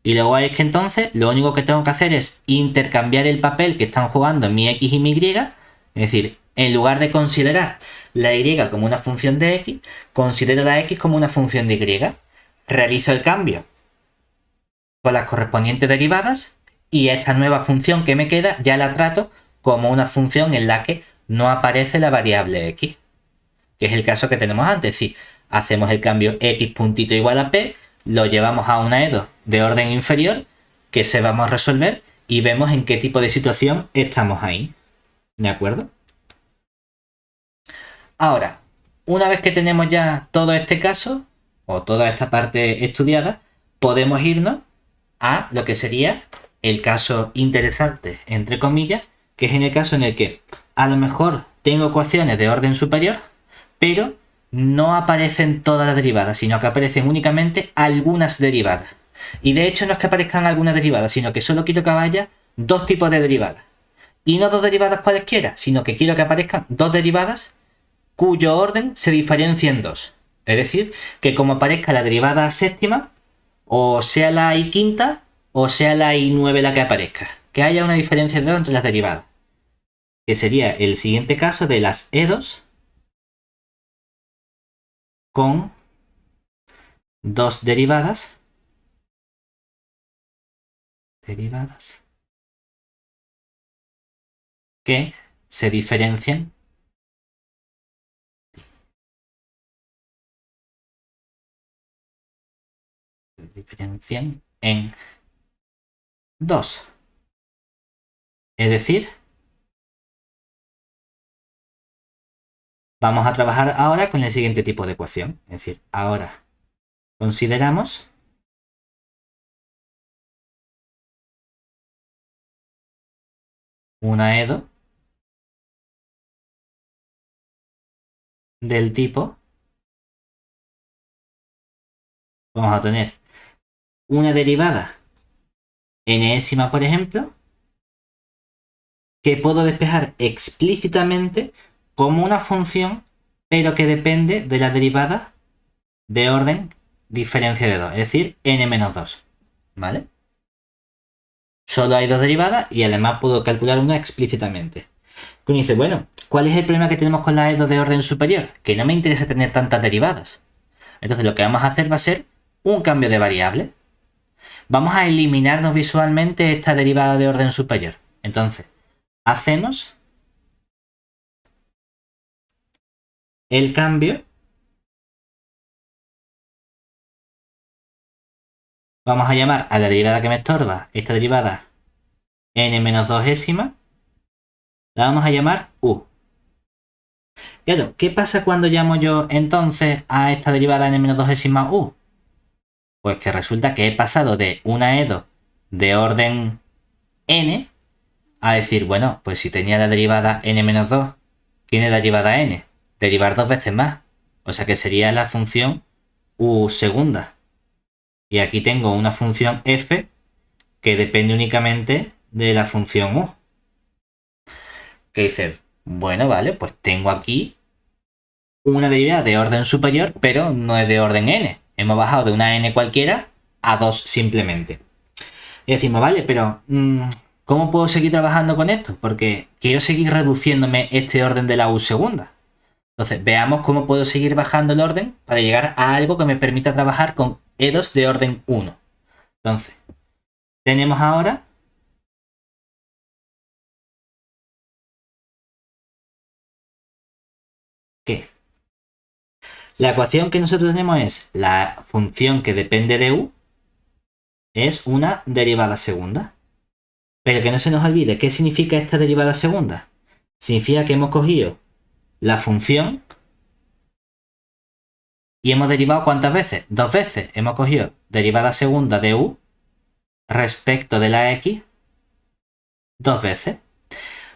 Y luego es que entonces lo único que tengo que hacer es intercambiar el papel que están jugando mi x y mi y. Es decir, en lugar de considerar la y como una función de x, considero la x como una función de y. Realizo el cambio con las correspondientes derivadas y esta nueva función que me queda ya la trato como una función en la que no aparece la variable x, que es el caso que tenemos antes. Si hacemos el cambio x puntito igual a p, lo llevamos a una EDO de orden inferior que se vamos a resolver y vemos en qué tipo de situación estamos ahí. ¿De acuerdo? Ahora, una vez que tenemos ya todo este caso o toda esta parte estudiada, podemos irnos a lo que sería el caso interesante, entre comillas, que es en el caso en el que a lo mejor tengo ecuaciones de orden superior, pero no aparecen todas las derivadas, sino que aparecen únicamente algunas derivadas. Y de hecho no es que aparezcan algunas derivadas, sino que solo quiero que haya dos tipos de derivadas. Y no dos derivadas cualesquiera, sino que quiero que aparezcan dos derivadas cuyo orden se diferencia en dos. Es decir, que como aparezca la derivada séptima, o sea la y quinta, o sea la y 9 la que aparezca. Que haya una diferencia de dos entre las derivadas. Que sería el siguiente caso de las EDOs con dos derivadas que se diferencian en 2. Es decir, vamos a trabajar ahora con el siguiente tipo de ecuación. Es decir, ahora consideramos una EDO del tipo, vamos a tener una derivada enésima, por ejemplo, que puedo despejar explícitamente como una función, pero que depende de la derivada de orden diferencia de 2, es decir, n-2, ¿vale? Solo hay dos derivadas y además puedo calcular una explícitamente. Uno dice, bueno, ¿cuál es el problema que tenemos con la EDO de orden superior? Que no me interesa tener tantas derivadas. Entonces lo que vamos a hacer va a ser un cambio de variable. Vamos a eliminarnos visualmente esta derivada de orden superior. Entonces, hacemos el cambio. Vamos a llamar a la derivada que me estorba, esta derivada n-2ésima, la vamos a llamar u. Claro, ¿qué pasa cuando llamo yo entonces a esta derivada n-2ésima u? Pues que resulta que he pasado de una EDO de orden n a decir, bueno, pues si tenía la derivada n-2, tiene la derivada n, derivar dos veces más. O sea que sería la función u segunda. Y aquí tengo una función f que depende únicamente de la función u. Que dice, bueno, vale, pues tengo aquí una derivada de orden superior, pero no es de orden n. Hemos bajado de una n cualquiera a 2 simplemente. Y decimos, vale, pero ¿cómo puedo seguir trabajando con esto? Porque quiero seguir reduciéndome este orden de la u segunda. Entonces, veamos cómo puedo seguir bajando el orden para llegar a algo que me permita trabajar con EDOs de orden 1. Entonces, tenemos ahora que la ecuación que nosotros tenemos es la función que depende de u es una derivada segunda. Pero que no se nos olvide, ¿qué significa esta derivada segunda? Significa que hemos cogido la función y hemos derivado ¿cuántas veces? Dos veces. Hemos cogido derivada segunda de u respecto de la x dos veces.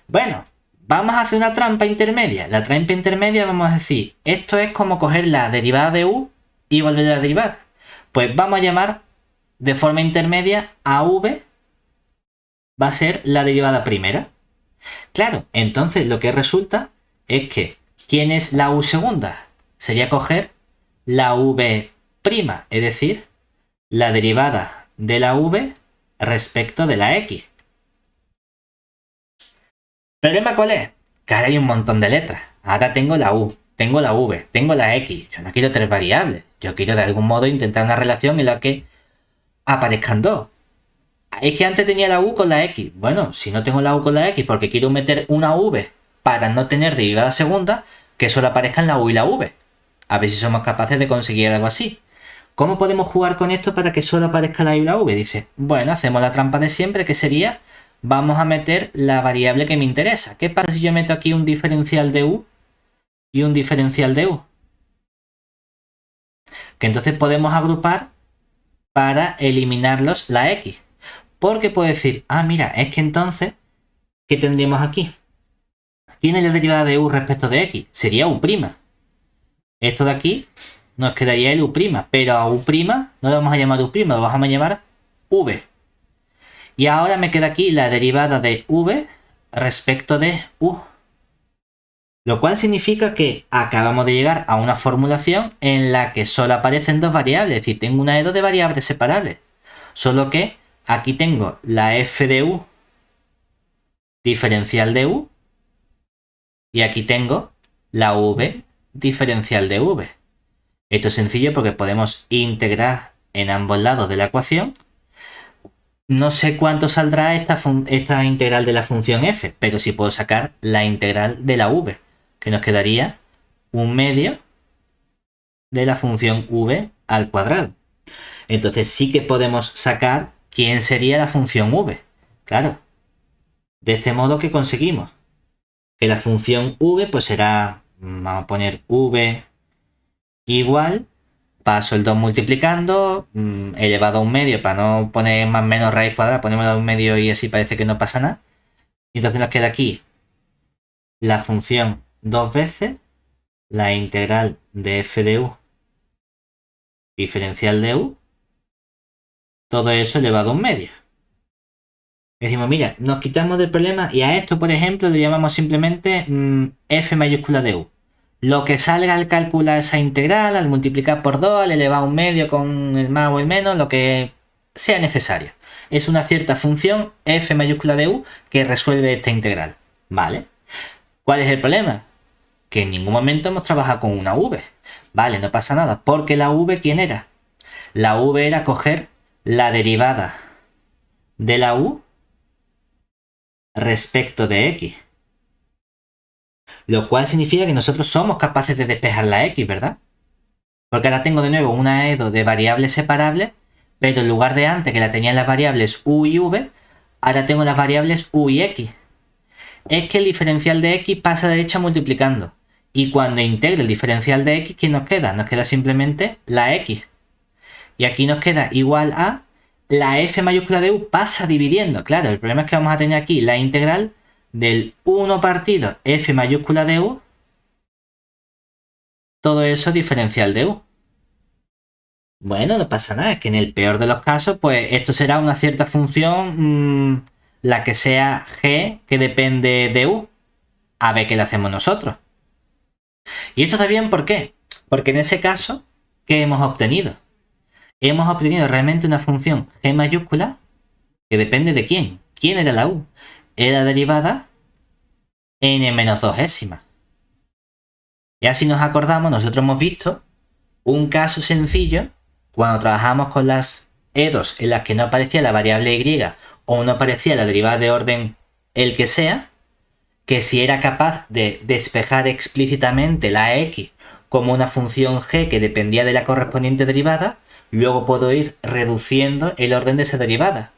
Bueno, vamos a hacer una trampa intermedia. La trampa intermedia vamos a decir, esto es como coger la derivada de u y volver a derivar. Pues vamos a llamar de forma intermedia a v va a ser la derivada primera. Claro, entonces lo que resulta es que ¿quién es la u segunda? Sería coger la v', es decir, la derivada de la v respecto de la x. ¿El problema cuál es? Que ahora hay un montón de letras. Ahora tengo la u, tengo la v, tengo la x. Yo no quiero tres variables. Yo quiero de algún modo intentar una relación en la que aparezcan dos. Es que antes tenía la u con la x. Bueno, si no tengo la u con la x porque quiero meter una v para no tener derivada segunda, que solo aparezcan la u y la v. A ver si somos capaces de conseguir algo así. ¿Cómo podemos jugar con esto para que solo aparezca la u y la v? Dice, bueno, hacemos la trampa de siempre, que sería, vamos a meter la variable que me interesa. ¿Qué pasa si yo meto aquí un diferencial de u y un diferencial de u? Que entonces podemos agrupar para eliminarlos la x. Porque puedo decir, ah, mira, es que entonces, ¿qué tendríamos aquí? ¿Quién es la derivada de u respecto de x? Sería u'. Esto de aquí nos quedaría el u', pero a u' no lo vamos a llamar u', lo vamos a llamar v. Y ahora me queda aquí la derivada de v respecto de u. Lo cual significa que acabamos de llegar a una formulación en la que solo aparecen dos variables, es decir, tengo una EDO de variables separables. Solo que aquí tengo la f de u diferencial de u y aquí tengo la v diferencial de v. Esto es sencillo porque podemos integrar en ambos lados de la ecuación. No sé cuánto saldrá esta integral de la función f, pero sí puedo sacar la integral de la v, que nos quedaría un medio de la función v al cuadrado. Entonces sí que podemos sacar quién sería la función v. Claro, de este modo que conseguimos que la función v pues será, vamos a poner v igual, paso el 2 multiplicando, elevado a un medio para no poner más menos raíz cuadrada, ponemos a un medio y así parece que no pasa nada. Y entonces nos queda aquí la función dos veces la integral de f de u diferencial de u, todo eso elevado a un medio. Decimos, mira, nos quitamos del problema y a esto, por ejemplo, le llamamos simplemente f mayúscula de u. Lo que salga al calcular esa integral, al multiplicar por 2, al elevar a un medio con el más o el menos, lo que sea necesario. Es una cierta función f mayúscula de u que resuelve esta integral. ¿Vale? ¿Cuál es el problema? Que en ningún momento hemos trabajado con una v. Vale, no pasa nada. Porque la v, ¿quién era? La v era coger la derivada de la u respecto de x. Lo cual significa que nosotros somos capaces de despejar la x, ¿verdad? Porque ahora tengo de nuevo una EDO de variables separables, pero en lugar de antes que la tenía en las variables u y v, ahora tengo las variables u y x. Es que el diferencial de x pasa a derecha multiplicando. Y cuando integre el diferencial de x, ¿qué nos queda? Nos queda simplemente la x. Y aquí nos queda igual a la f mayúscula de u pasa dividiendo. Claro, el problema es que vamos a tener aquí la integral del 1 partido f mayúscula de u, todo eso diferencial de u. Bueno, no pasa nada, es que en el peor de los casos, pues esto será una cierta función, la que sea g, que depende de u. A ver qué le hacemos nosotros. Y esto está bien, ¿por qué? Porque en ese caso, ¿qué hemos obtenido? Hemos obtenido realmente una función g mayúscula que depende de quién. ¿Quién era la u? Era derivada n-2ésima. Y así nos acordamos, nosotros hemos visto un caso sencillo cuando trabajamos con las EDOs en las que no aparecía la variable y o no aparecía la derivada de orden el que sea, que si era capaz de despejar explícitamente la x como una función g que dependía de la correspondiente derivada, luego puedo ir reduciendo el orden de esa derivada.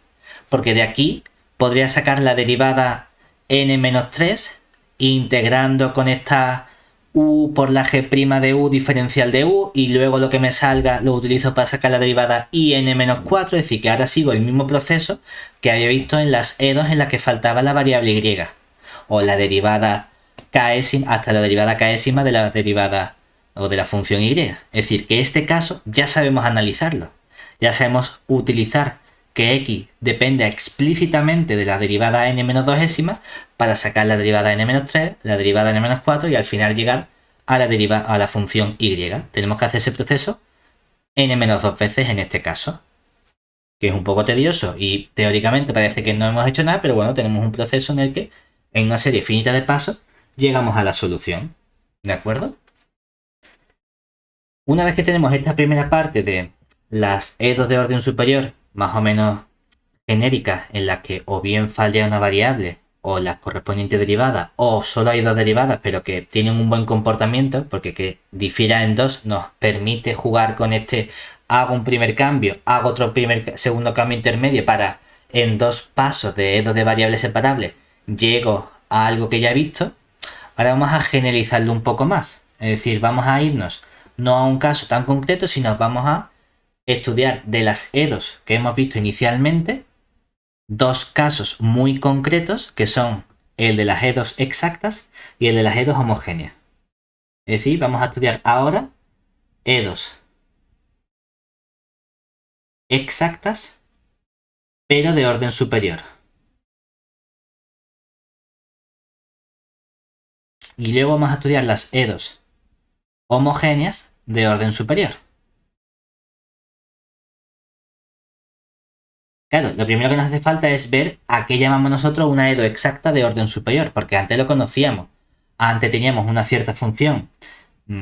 Porque de aquí podría sacar la derivada n-3 integrando con esta u por la g' de u diferencial de u y luego lo que me salga lo utilizo para sacar la derivada in-4, es decir, que ahora sigo el mismo proceso que había visto en las EDOs en las que faltaba la variable y o la derivada késima hasta la derivada késima de la derivada o de la función y. Es decir, que en este caso ya sabemos analizarlo, ya sabemos utilizar que x depende explícitamente de la derivada n-2ésima para sacar la derivada n-3, la derivada n-4 y al final llegar a la función y. Tenemos que hacer ese proceso n-2 veces en este caso, que es un poco tedioso y teóricamente parece que no hemos hecho nada, pero bueno, tenemos un proceso en el que en una serie finita de pasos llegamos a la solución. ¿De acuerdo? Una vez que tenemos esta primera parte de las EDOs de orden superior más o menos genéricas en las que o bien falla una variable o las correspondientes derivadas o solo hay dos derivadas pero que tienen un buen comportamiento porque que difiera en dos nos permite jugar con este hago un primer cambio, hago otro segundo cambio intermedio para en dos pasos de EDOs de variables separables llego a algo que ya he visto. Ahora vamos a generalizarlo un poco más, es decir, vamos a irnos no a un caso tan concreto, sino vamos a estudiar de las EDOs que hemos visto inicialmente dos casos muy concretos que son el de las EDOs exactas y el de las EDOs homogéneas. Es decir, vamos a estudiar ahora EDOs exactas pero de orden superior. Y luego vamos a estudiar las EDOs homogéneas de orden superior. Claro, lo primero que nos hace falta es ver a qué llamamos nosotros una EDO exacta de orden superior, porque antes lo conocíamos. Antes teníamos una cierta función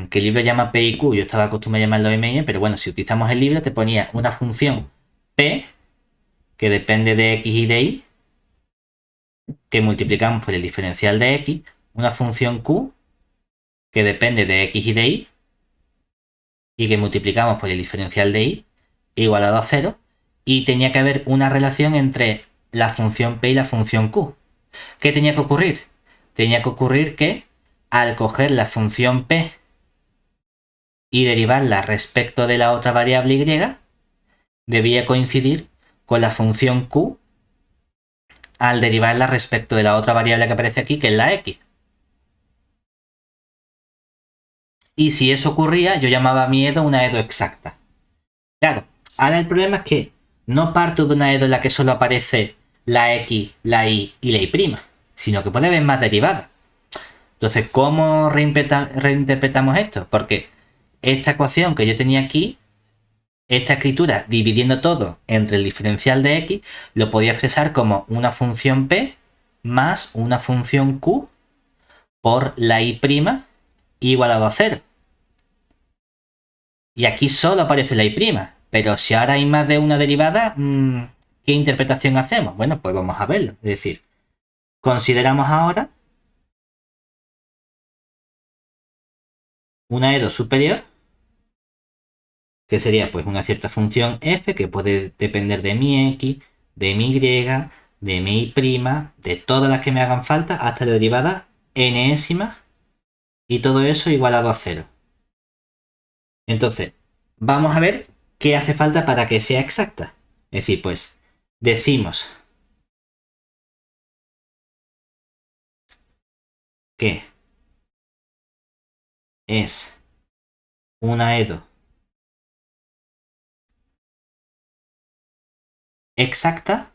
que el libro llama P y Q, yo estaba acostumbrado a llamarlo M y N, pero bueno, si utilizamos el libro te ponía una función P que depende de X y de Y, que multiplicamos por el diferencial de X, una función Q que depende de X y de Y, y que multiplicamos por el diferencial de Y, igualado a 0, y tenía que haber una relación entre la función P y la función Q. ¿Qué tenía que ocurrir? Tenía que ocurrir que al coger la función P y derivarla respecto de la otra variable Y, debía coincidir con la función Q al derivarla respecto de la otra variable que aparece aquí, que es la X. Y si eso ocurría, yo llamaba a mi EDO una EDO exacta. Claro, ahora el problema es que no parto de una EDO en la que solo aparece la X, la Y y la Y', sino que puede haber más derivadas. Entonces, ¿cómo reinterpretamos esto? Porque esta ecuación que yo tenía aquí, esta escritura dividiendo todo entre el diferencial de X, lo podía expresar como una función P más una función Q por la Y' igualado a 0. Y aquí solo aparece la Y', pero si ahora hay más de una derivada, ¿qué interpretación hacemos? Bueno, pues vamos a verlo. Es decir, consideramos ahora una EDO superior, que sería pues una cierta función f que puede depender de mi x, de mi y, de mi y', de todas las que me hagan falta hasta la derivada enésima, y todo eso igualado a 0. Entonces, vamos a ver qué hace falta para que sea exacta. Es decir, pues decimos que es una EDO exacta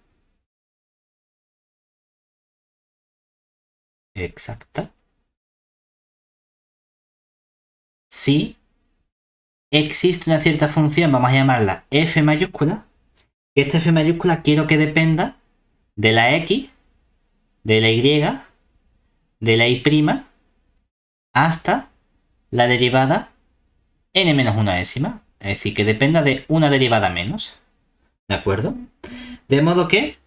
si existe una cierta función, vamos a llamarla f mayúscula, que esta f mayúscula quiero que dependa de la x, de la y, de la y' hasta la derivada n menos una décima. Es decir, que dependa de una derivada menos. ¿De acuerdo? De modo que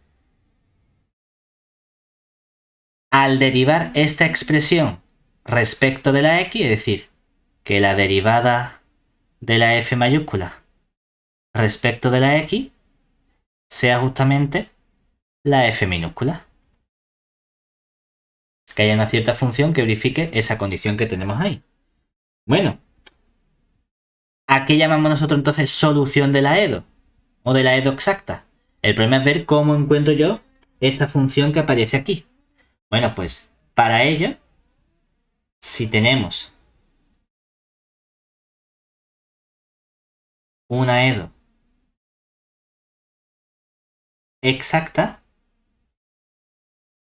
al derivar esta expresión respecto de la x, es decir, que la derivada de la f mayúscula respecto de la x sea justamente la f minúscula. Es que haya una cierta función que verifique esa condición que tenemos ahí. Bueno, ¿a qué llamamos nosotros entonces solución de la EDO? O de la EDO exacta. El problema es ver cómo encuentro yo esta función que aparece aquí. Bueno, pues para ello, si tenemos una EDO exacta,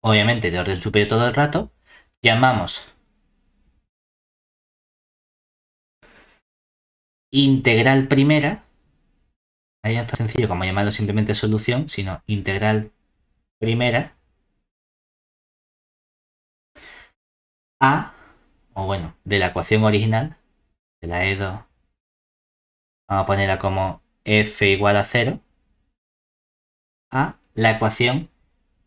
obviamente de orden superior todo el rato, llamamos integral primera, ahí no es tan sencillo como llamarlo simplemente solución, sino integral primera a, o bueno, de la ecuación original, de la EDO, vamos a ponerla como f igual a 0, a la ecuación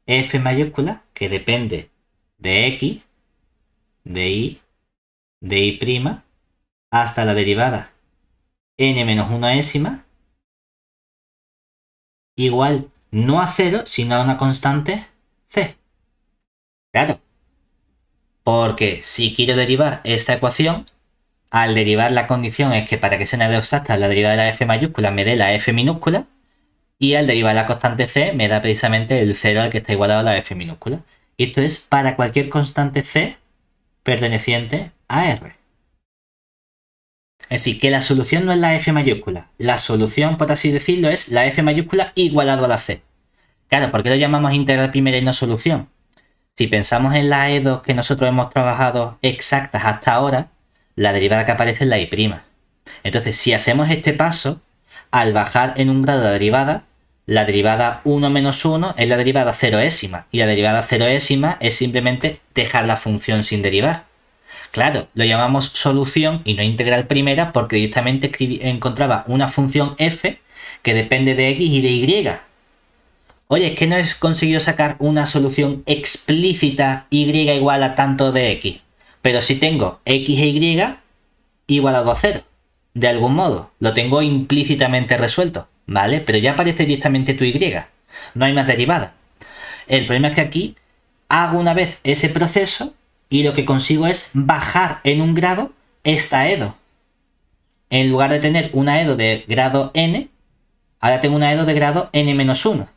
f mayúscula, que depende de x, de y, de y', hasta la derivada n menos una décima, igual no a 0, sino a una constante c. Claro, porque si quiero derivar esta ecuación, al derivar la condición es que para que sea una EDO exacta la derivada de la f mayúscula me dé la f minúscula, y al derivar la constante c me da precisamente el 0 al que está igualado a la f minúscula. Y esto es para cualquier constante c perteneciente a R. Es decir, que la solución no es la f mayúscula. La solución, por así decirlo, es la f mayúscula igualado a la c. Claro, ¿por qué lo llamamos integral primera y no solución? Si pensamos en las EDOs que nosotros hemos trabajado exactas hasta ahora, la derivada que aparece es la y'. Entonces, si hacemos este paso, al bajar en un grado la derivada 1 menos 1 es la derivada ceroésima, y la derivada ceroésima es simplemente dejar la función sin derivar. Claro, lo llamamos solución y no integral primera porque directamente encontraba una función f que depende de x y de y. Oye, es que no he conseguido sacar una solución explícita y igual a tanto de x, pero si tengo x e y igualado a 0, de algún modo, lo tengo implícitamente resuelto, ¿vale? Pero ya aparece directamente tu y, no hay más derivada. El problema es que aquí hago una vez ese proceso y lo que consigo es bajar en un grado esta EDO. En lugar de tener una EDO de grado n, ahora tengo una EDO de grado n-1.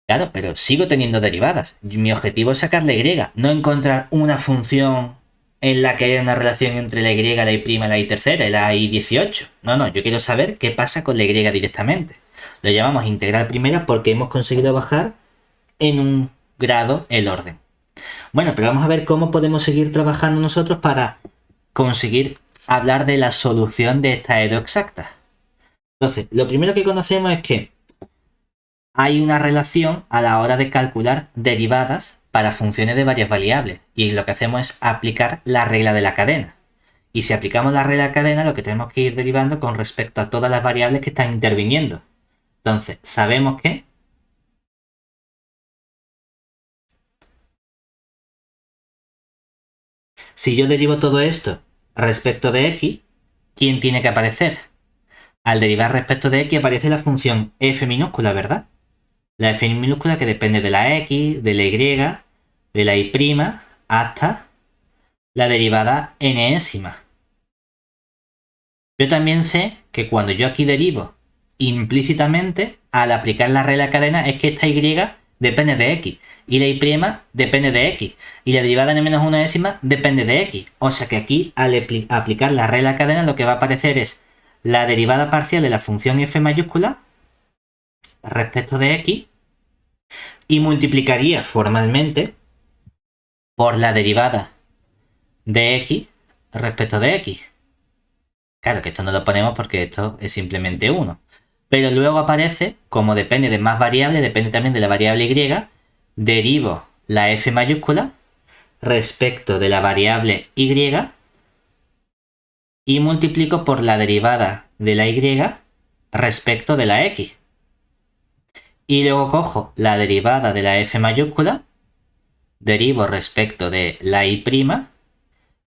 Claro, pero sigo teniendo derivadas. Mi objetivo es sacar la y, no encontrar una función en la que haya una relación entre la y, la y', la y tercera y la y18. No, yo quiero saber qué pasa con la y directamente. Lo llamamos integral primera porque hemos conseguido bajar en un grado el orden. Bueno, pero vamos a ver cómo podemos seguir trabajando nosotros para conseguir hablar de la solución de esta EDO exacta. Entonces, lo primero que conocemos es que hay una relación a la hora de calcular derivadas para funciones de varias variables. Y lo que hacemos es aplicar la regla de la cadena. Y si aplicamos la regla de la cadena, lo que tenemos que ir derivando con respecto a todas las variables que están interviniendo. Entonces, sabemos que si yo derivo todo esto respecto de x, ¿quién tiene que aparecer? Al derivar respecto de x aparece la función f minúscula, ¿verdad? La f minúscula que depende de la x, de la y, de la y', hasta la derivada enésima. Yo también sé que cuando yo aquí derivo implícitamente, al aplicar la regla de cadena, es que esta y depende de x, y la y' depende de x, y la derivada n-1 depende de x. O sea que aquí, al aplicar la regla de cadena, lo que va a aparecer es la derivada parcial de la función f mayúscula respecto de x, y multiplicaría formalmente por la derivada de x respecto de x. Claro que esto no lo ponemos porque esto es simplemente 1. Pero luego aparece, como depende de más variables, depende también de la variable y, derivo la f mayúscula respecto de la variable y y multiplico por la derivada de la y respecto de la x. Y luego cojo la derivada de la f mayúscula, derivo respecto de la y'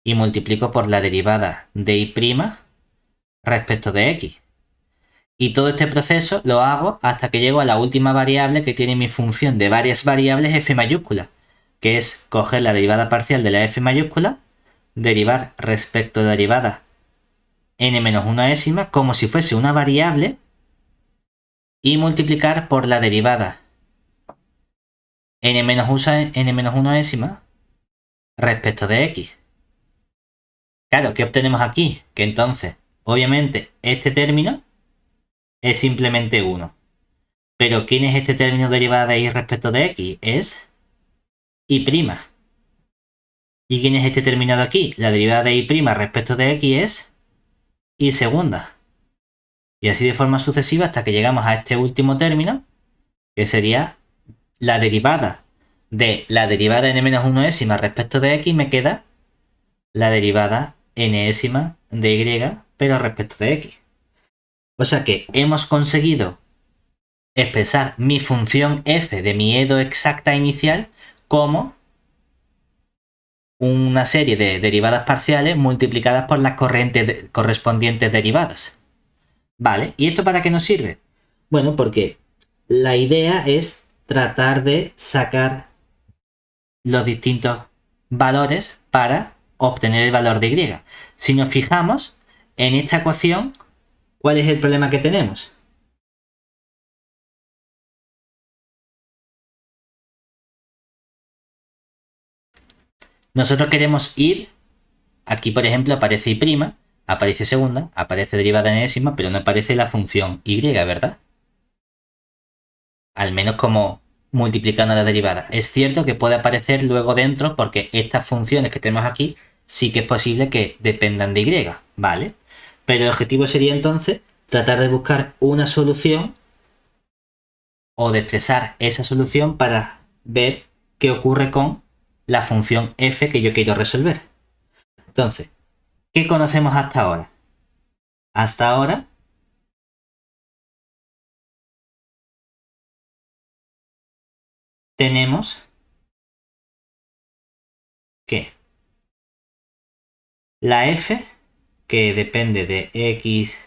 y multiplico por la derivada de y' respecto de x. Y todo este proceso lo hago hasta que llego a la última variable que tiene mi función de varias variables f mayúscula, que es coger la derivada parcial de la f mayúscula, derivar respecto de la derivada n-1 como si fuese una variable y multiplicar por la derivada n-1 respecto de x. Claro, ¿qué obtenemos aquí? Que entonces, obviamente, este término es simplemente 1. Pero ¿quién es este término derivada de y respecto de x? Es y'. ¿Y quién es este término de aquí? La derivada de y' respecto de x es y segunda. Y así de forma sucesiva hasta que llegamos a este último término, que sería la derivada de la derivada n-1 respecto de x, me queda la derivada n de y, pero respecto de x. O sea que hemos conseguido expresar mi función f de mi EDO exacta inicial como una serie de derivadas parciales multiplicadas por las correspondientes derivadas. Vale, ¿y esto para qué nos sirve? Bueno, porque la idea es tratar de sacar los distintos valores para obtener el valor de y. Si nos fijamos en esta ecuación, ¿cuál es el problema que tenemos? Nosotros queremos ir, aquí por ejemplo aparece y', aparece segunda, aparece derivada enésima, pero no aparece la función y, ¿verdad? Al menos como multiplicando la derivada. Es cierto que puede aparecer luego dentro porque estas funciones que tenemos aquí sí que es posible que dependan de y, ¿vale? Pero el objetivo sería entonces tratar de buscar una solución o de expresar esa solución para ver qué ocurre con la función f que yo quiero resolver. Entonces, ¿qué conocemos hasta ahora? Hasta ahora tenemos que la f, que depende de x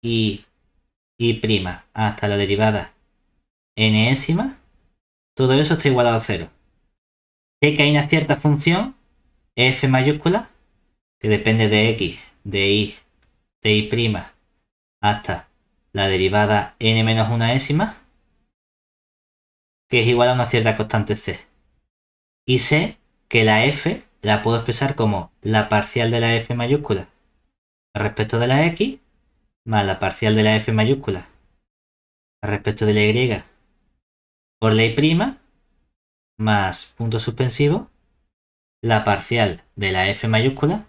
y hasta la derivada enésima, todo eso está igualado a 0. Sé que hay una cierta función f mayúscula que depende de x, de y, de y' hasta la derivada n-1, que es igual a una cierta constante c. Y sé que la f la puedo expresar como la parcial de la f mayúscula respecto de la x más la parcial de la f mayúscula respecto de la y por la y', más punto suspensivo, la parcial de la f mayúscula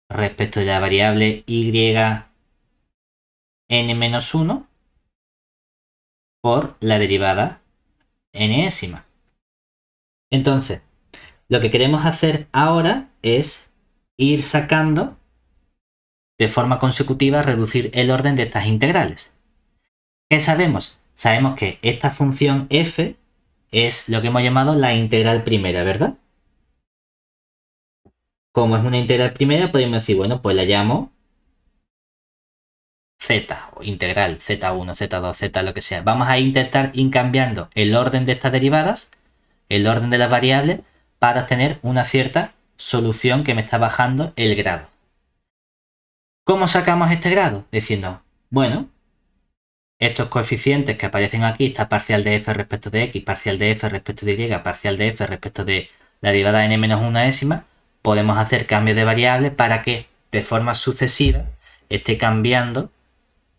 respecto de la variable y n-1 por la derivada enésima. Entonces, lo que queremos hacer ahora es ir sacando de forma consecutiva, reducir el orden de estas integrales. ¿Qué sabemos? Sabemos que esta función f es lo que hemos llamado la integral primera, ¿verdad? Como es una integral primera, podemos decir, bueno, pues la llamo z, o integral z1, z2, z, lo que sea. Vamos a intentar ir cambiando el orden de estas derivadas, el orden de las variables, para obtener una cierta solución que me está bajando el grado. ¿Cómo sacamos este grado? Diciendo, bueno, estos coeficientes que aparecen aquí, esta parcial de f respecto de x, parcial de f respecto de y, parcial de f respecto de la derivada n-1 podemos hacer cambios de variables para que de forma sucesiva esté cambiando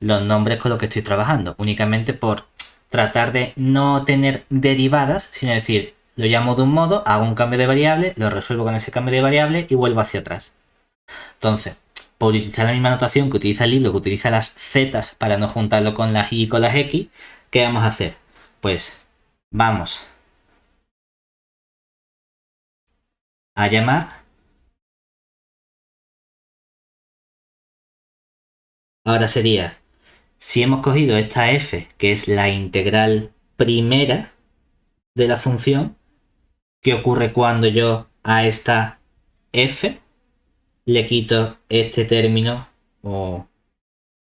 los nombres con los que estoy trabajando, únicamente por tratar de no tener derivadas, sino decir, lo llamo de un modo, hago un cambio de variable, lo resuelvo con ese cambio de variable y vuelvo hacia atrás. Entonces, por utilizar la misma notación que utiliza el libro, que utiliza las z para no juntarlo con las y y con las x, ¿qué vamos a hacer? Pues vamos a llamar, ahora sería, si hemos cogido esta f, que es la integral primera de la función, ¿qué ocurre cuando yo a esta f le quito este término? O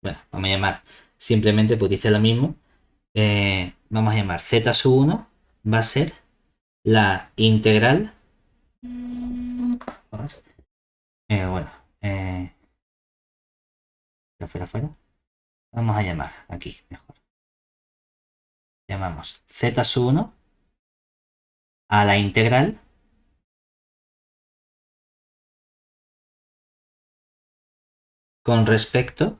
bueno, vamos a llamar simplemente, pues dice lo mismo, vamos a llamar z1 va a ser la integral bueno fuera vamos a llamar aquí mejor, llamamos z1 a la integral con respecto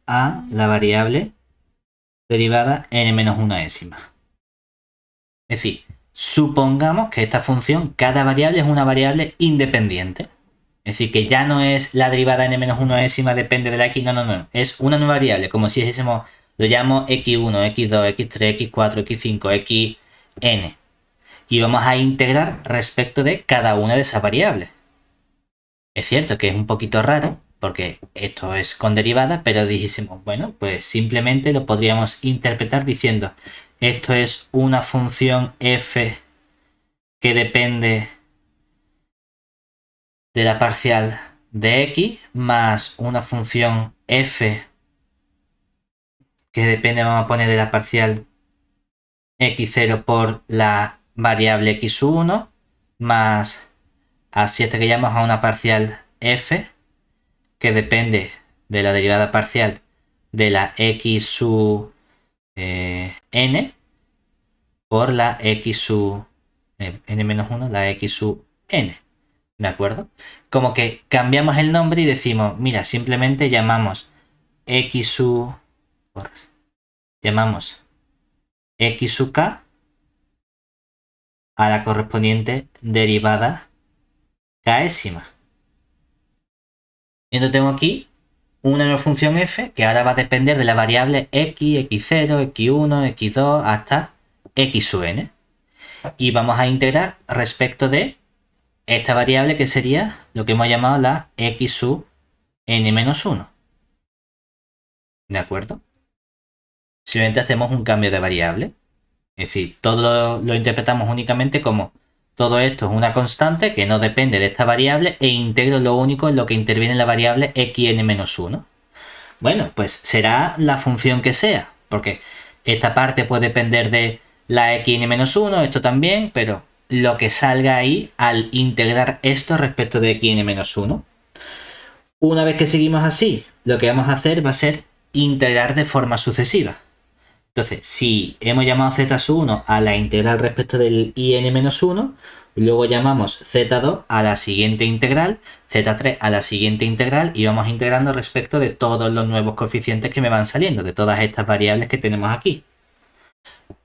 a la variable derivada n-1. Es decir, supongamos que esta función, cada variable es una variable independiente. Es decir, que ya no es la derivada n-1 depende de la x, no. Es una nueva variable, como si dijésemos, lo llamo x1, x2, x3, x4, x5, xn. Y vamos a integrar respecto de cada una de esas variables. Es cierto que es un poquito raro, porque esto es con derivada, pero dijésemos, bueno, pues simplemente lo podríamos interpretar diciendo, esto es una función f que depende de la parcial de x más una función f que depende, vamos a poner, de la parcial x0 por la variable x1 más así hasta que llegamos a una parcial f que depende de la derivada parcial de la x sub n por la x sub n-1, la x sub n. ¿De acuerdo? Como que cambiamos el nombre y decimos, mira, simplemente llamamos x sub k a la correspondiente derivada késima. Entonces tengo aquí una nueva función f que ahora va a depender de la variable x, x0, x1, x2 hasta x sub n. Y vamos a integrar respecto de esta variable que sería lo que hemos llamado la x sub n-1. ¿De acuerdo? Simplemente hacemos un cambio de variable. Es decir, todo lo interpretamos únicamente como todo esto es una constante que no depende de esta variable e integro lo único en lo que interviene en la variable xn-1. Bueno, pues será la función que sea, porque esta parte puede depender de la xn-1, esto también, pero lo que salga ahí al integrar esto respecto de xn-1. Una vez que seguimos así, lo que vamos a hacer va a ser integrar de forma sucesiva. Entonces, si hemos llamado z1 a la integral respecto del in-1, Luego llamamos z2 a la siguiente integral, z3 a la siguiente integral y vamos integrando respecto de todos los nuevos coeficientes que me van saliendo, de todas estas variables que tenemos aquí.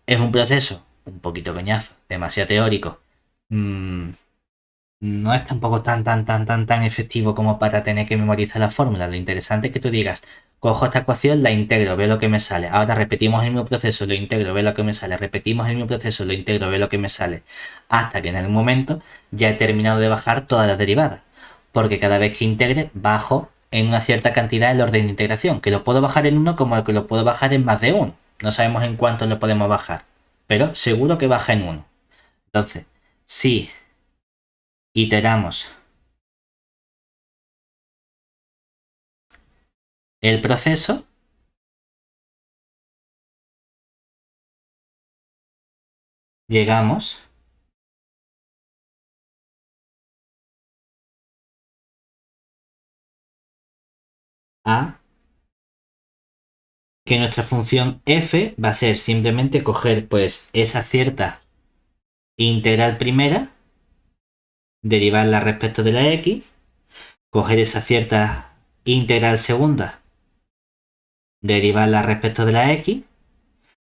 Es un proceso un poquito coñazo, demasiado teórico. No es tampoco tan efectivo como para tener que memorizar la fórmula. Lo interesante es que tú digas, cojo esta ecuación, la integro, veo lo que me sale. Ahora repetimos el mismo proceso, lo integro, veo lo que me sale. Repetimos el mismo proceso, lo integro, veo lo que me sale. Hasta que en algún momento ya he terminado de bajar todas las derivadas. Porque cada vez que integre, bajo en una cierta cantidad el orden de integración. Que lo puedo bajar en uno como que lo puedo bajar en más de uno. No sabemos en cuánto lo podemos bajar. Pero seguro que baja en uno. Entonces, si iteramos el proceso, llegamos a que nuestra función f va a ser simplemente coger pues esa cierta integral primera, derivarla respecto de la x, coger esa cierta integral segunda, derivarla respecto de la x,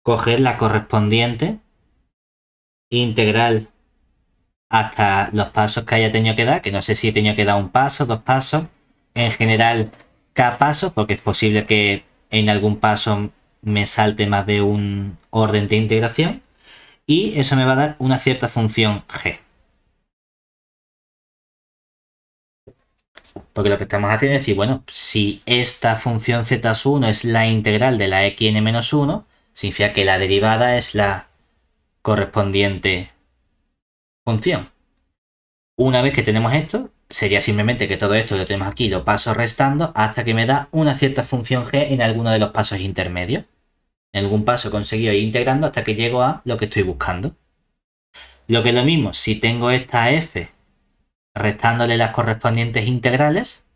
coger la correspondiente integral hasta los pasos que haya tenido que dar, que no sé si he tenido que dar un paso, dos pasos, en general cada paso, porque es posible que en algún paso me salte más de un orden de integración, y eso me va a dar una cierta función g. Porque lo que estamos haciendo es decir, bueno, si esta función z1 es la integral de la x n-1, significa que la derivada es la correspondiente función. Una vez que tenemos esto, sería simplemente que todo esto lo tenemos aquí, lo paso restando hasta que me da una cierta función g en alguno de los pasos intermedios. En algún paso he conseguido ir integrando hasta que llego a lo que estoy buscando. Lo que es lo mismo, si tengo esta f restándole las correspondientes integrales,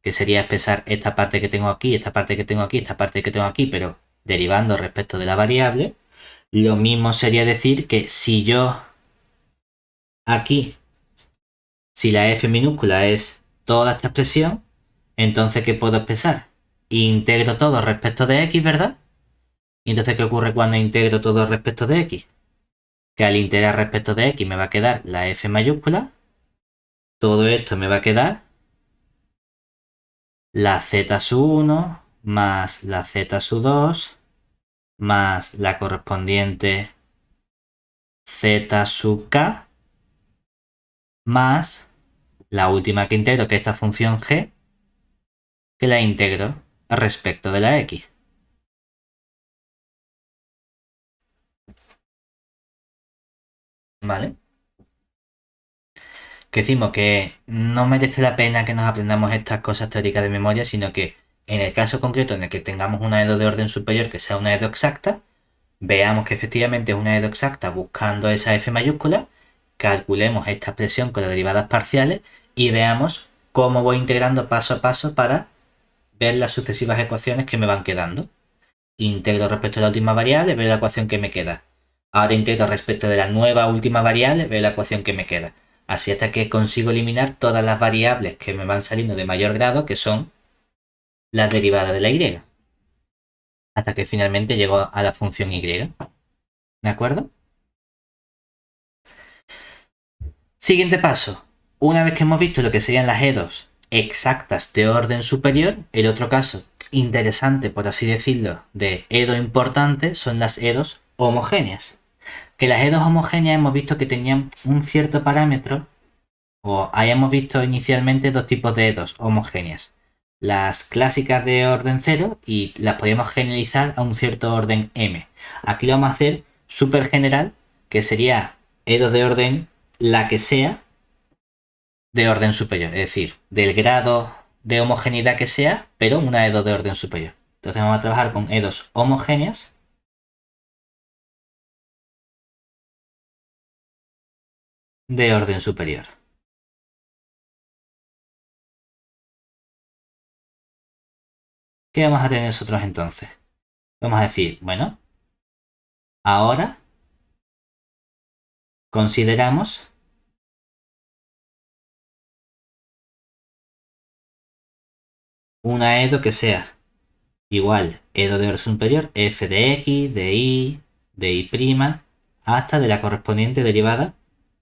que sería expresar esta parte que tengo aquí, esta parte que tengo aquí, esta parte que tengo aquí, pero derivando respecto de la variable, lo mismo sería decir que si yo aquí, si la f minúscula es toda esta expresión, entonces ¿qué puedo expresar? Integro todo respecto de x, ¿verdad? Y entonces ¿qué ocurre cuando integro todo respecto de x? Que al integrar respecto de x me va a quedar la f mayúscula, todo esto me va a quedar la z sub 1 más la z sub 2 más la correspondiente z sub k más la última que integro, que es esta función g, que la integro respecto de la x. ¿Vale? Que decimos que no merece la pena que nos aprendamos estas cosas teóricas de memoria, sino que en el caso concreto en el que tengamos una EDO de orden superior que sea una EDO exacta, veamos que efectivamente es una EDO exacta buscando esa f mayúscula, calculemos esta expresión con las derivadas parciales y veamos cómo voy integrando paso a paso para ver las sucesivas ecuaciones que me van quedando. Integro respecto de la última variable, veo la ecuación que me queda. Ahora integro respecto de la nueva última variable, veo la ecuación que me queda. Así hasta que consigo eliminar todas las variables que me van saliendo de mayor grado, que son las derivadas de la y. Hasta que finalmente llego a la función y. ¿De acuerdo? Siguiente paso. Una vez que hemos visto lo que serían las EDOs exactas de orden superior, el otro caso interesante, por así decirlo, de EDO importante son las EDOs homogéneas. Que las EDOs homogéneas hemos visto que tenían un cierto parámetro, o hayamos visto inicialmente dos tipos de EDOs homogéneas. Las clásicas de orden 0 y las podemos generalizar a un cierto orden m. Aquí lo vamos a hacer súper general, que sería EDOs de orden la que sea de orden superior, es decir, del grado de homogeneidad que sea, pero una EDO de orden superior. Entonces vamos a trabajar con EDOs homogéneas de orden superior. ¿Qué vamos a tener nosotros entonces? Vamos a decir, bueno, ahora consideramos una EDO que sea igual EDO de orden superior f de x, de y, hasta de la correspondiente derivada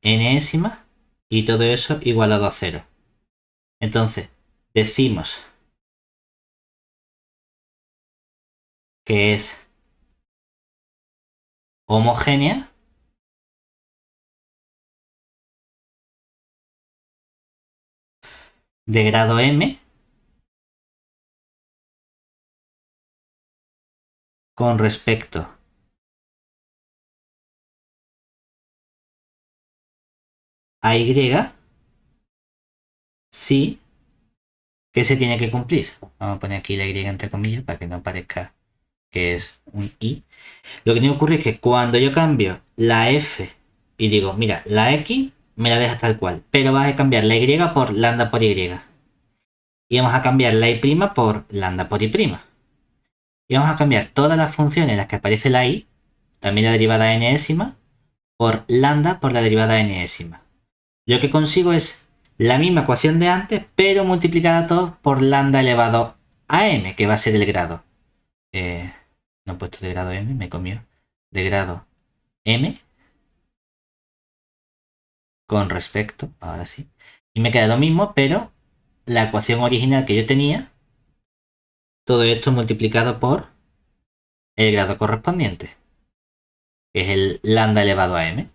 enésima y todo eso igualado a 0. Entonces, decimos que es homogénea de grado m con respecto a y si que se tiene que cumplir. Vamos a poner aquí la y entre comillas para que no parezca que es un i. Lo que tiene que ocurrir es que cuando yo cambio la f y digo, mira, la x me la dejas tal cual, pero vas a cambiar la y por lambda por y. Y vamos a cambiar la y' por lambda por y'. Y vamos a cambiar todas las funciones en las que aparece la y, también la derivada enésima, por lambda por la derivada enésima. Lo que consigo es la misma ecuación de antes, pero multiplicada todo por lambda elevado a m, que va a ser el grado. No he puesto de grado m, me comió. De grado m con respecto, ahora sí. Y me queda lo mismo, pero la ecuación original que yo tenía, todo esto multiplicado por el grado correspondiente, que es el lambda elevado a m.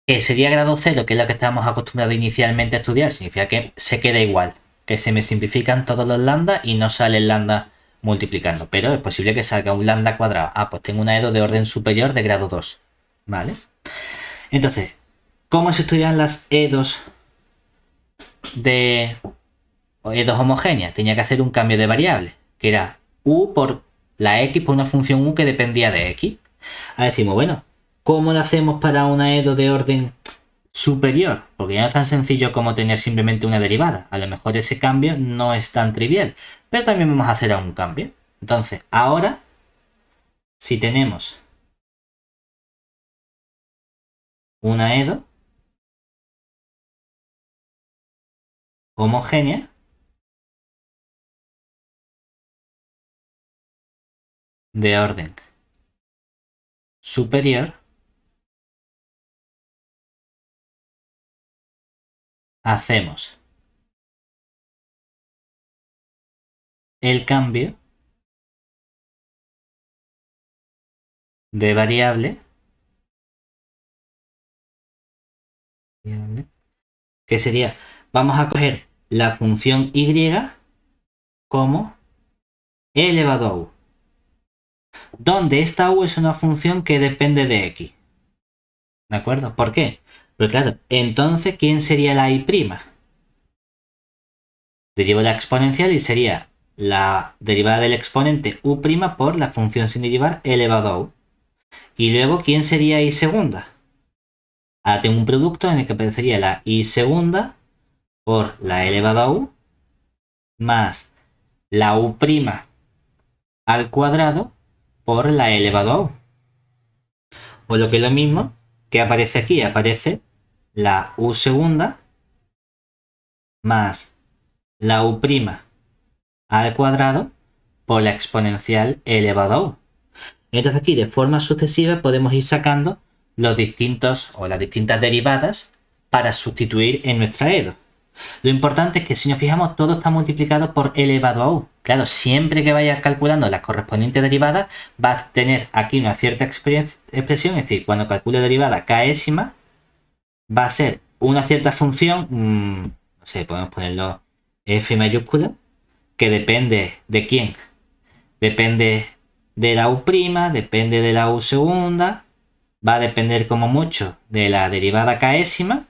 Que sería grado 0, que es lo que estábamos acostumbrados inicialmente a estudiar, significa que se queda igual, que se me simplifican todos los lambda y no sale el lambda multiplicando, pero es posible que salga un lambda cuadrado. Ah, pues tengo una EDO de orden superior de grado 2, ¿vale? Entonces, ¿cómo se estudian las EDOs de EDOs homogéneas? Tenía que hacer un cambio de variable, que era u por la x por una función u que dependía de x. Ahora decimos, bueno, ¿cómo lo hacemos para una EDO de orden superior? Porque ya no es tan sencillo como tener simplemente una derivada. A lo mejor ese cambio no es tan trivial, pero también vamos a hacer un cambio. Entonces, ahora, si tenemos una EDO homogénea, de orden superior, hacemos el cambio de variable, que sería, vamos a coger la función y como e elevado a u, donde esta u es una función que depende de x. ¿De acuerdo? ¿Por qué? Pues claro, entonces, ¿quién sería la y'? Derivo la exponencial y sería la derivada del exponente u' por la función sin derivar elevado a u. Y luego, ¿quién sería y segunda? Ahora tengo un producto en el que aparecería la y segunda por la elevado a u más la u' al cuadrado por la elevado a u. O lo que es lo mismo que aparece aquí, aparece la u segunda más la u' al cuadrado por la exponencial elevado a u. Entonces aquí de forma sucesiva podemos ir sacando los distintos o las distintas derivadas para sustituir en nuestra EDO. Lo importante es que si nos fijamos todo está multiplicado por elevado a u. Claro, siempre que vayas calculando las correspondientes derivadas vas a tener aquí una cierta expresión, es decir, cuando calcule derivada késima va a ser una cierta función, no sé, podemos ponerlo f mayúscula, que depende de quién. Depende de la u', depende de la u segunda, va a depender como mucho de la derivada késima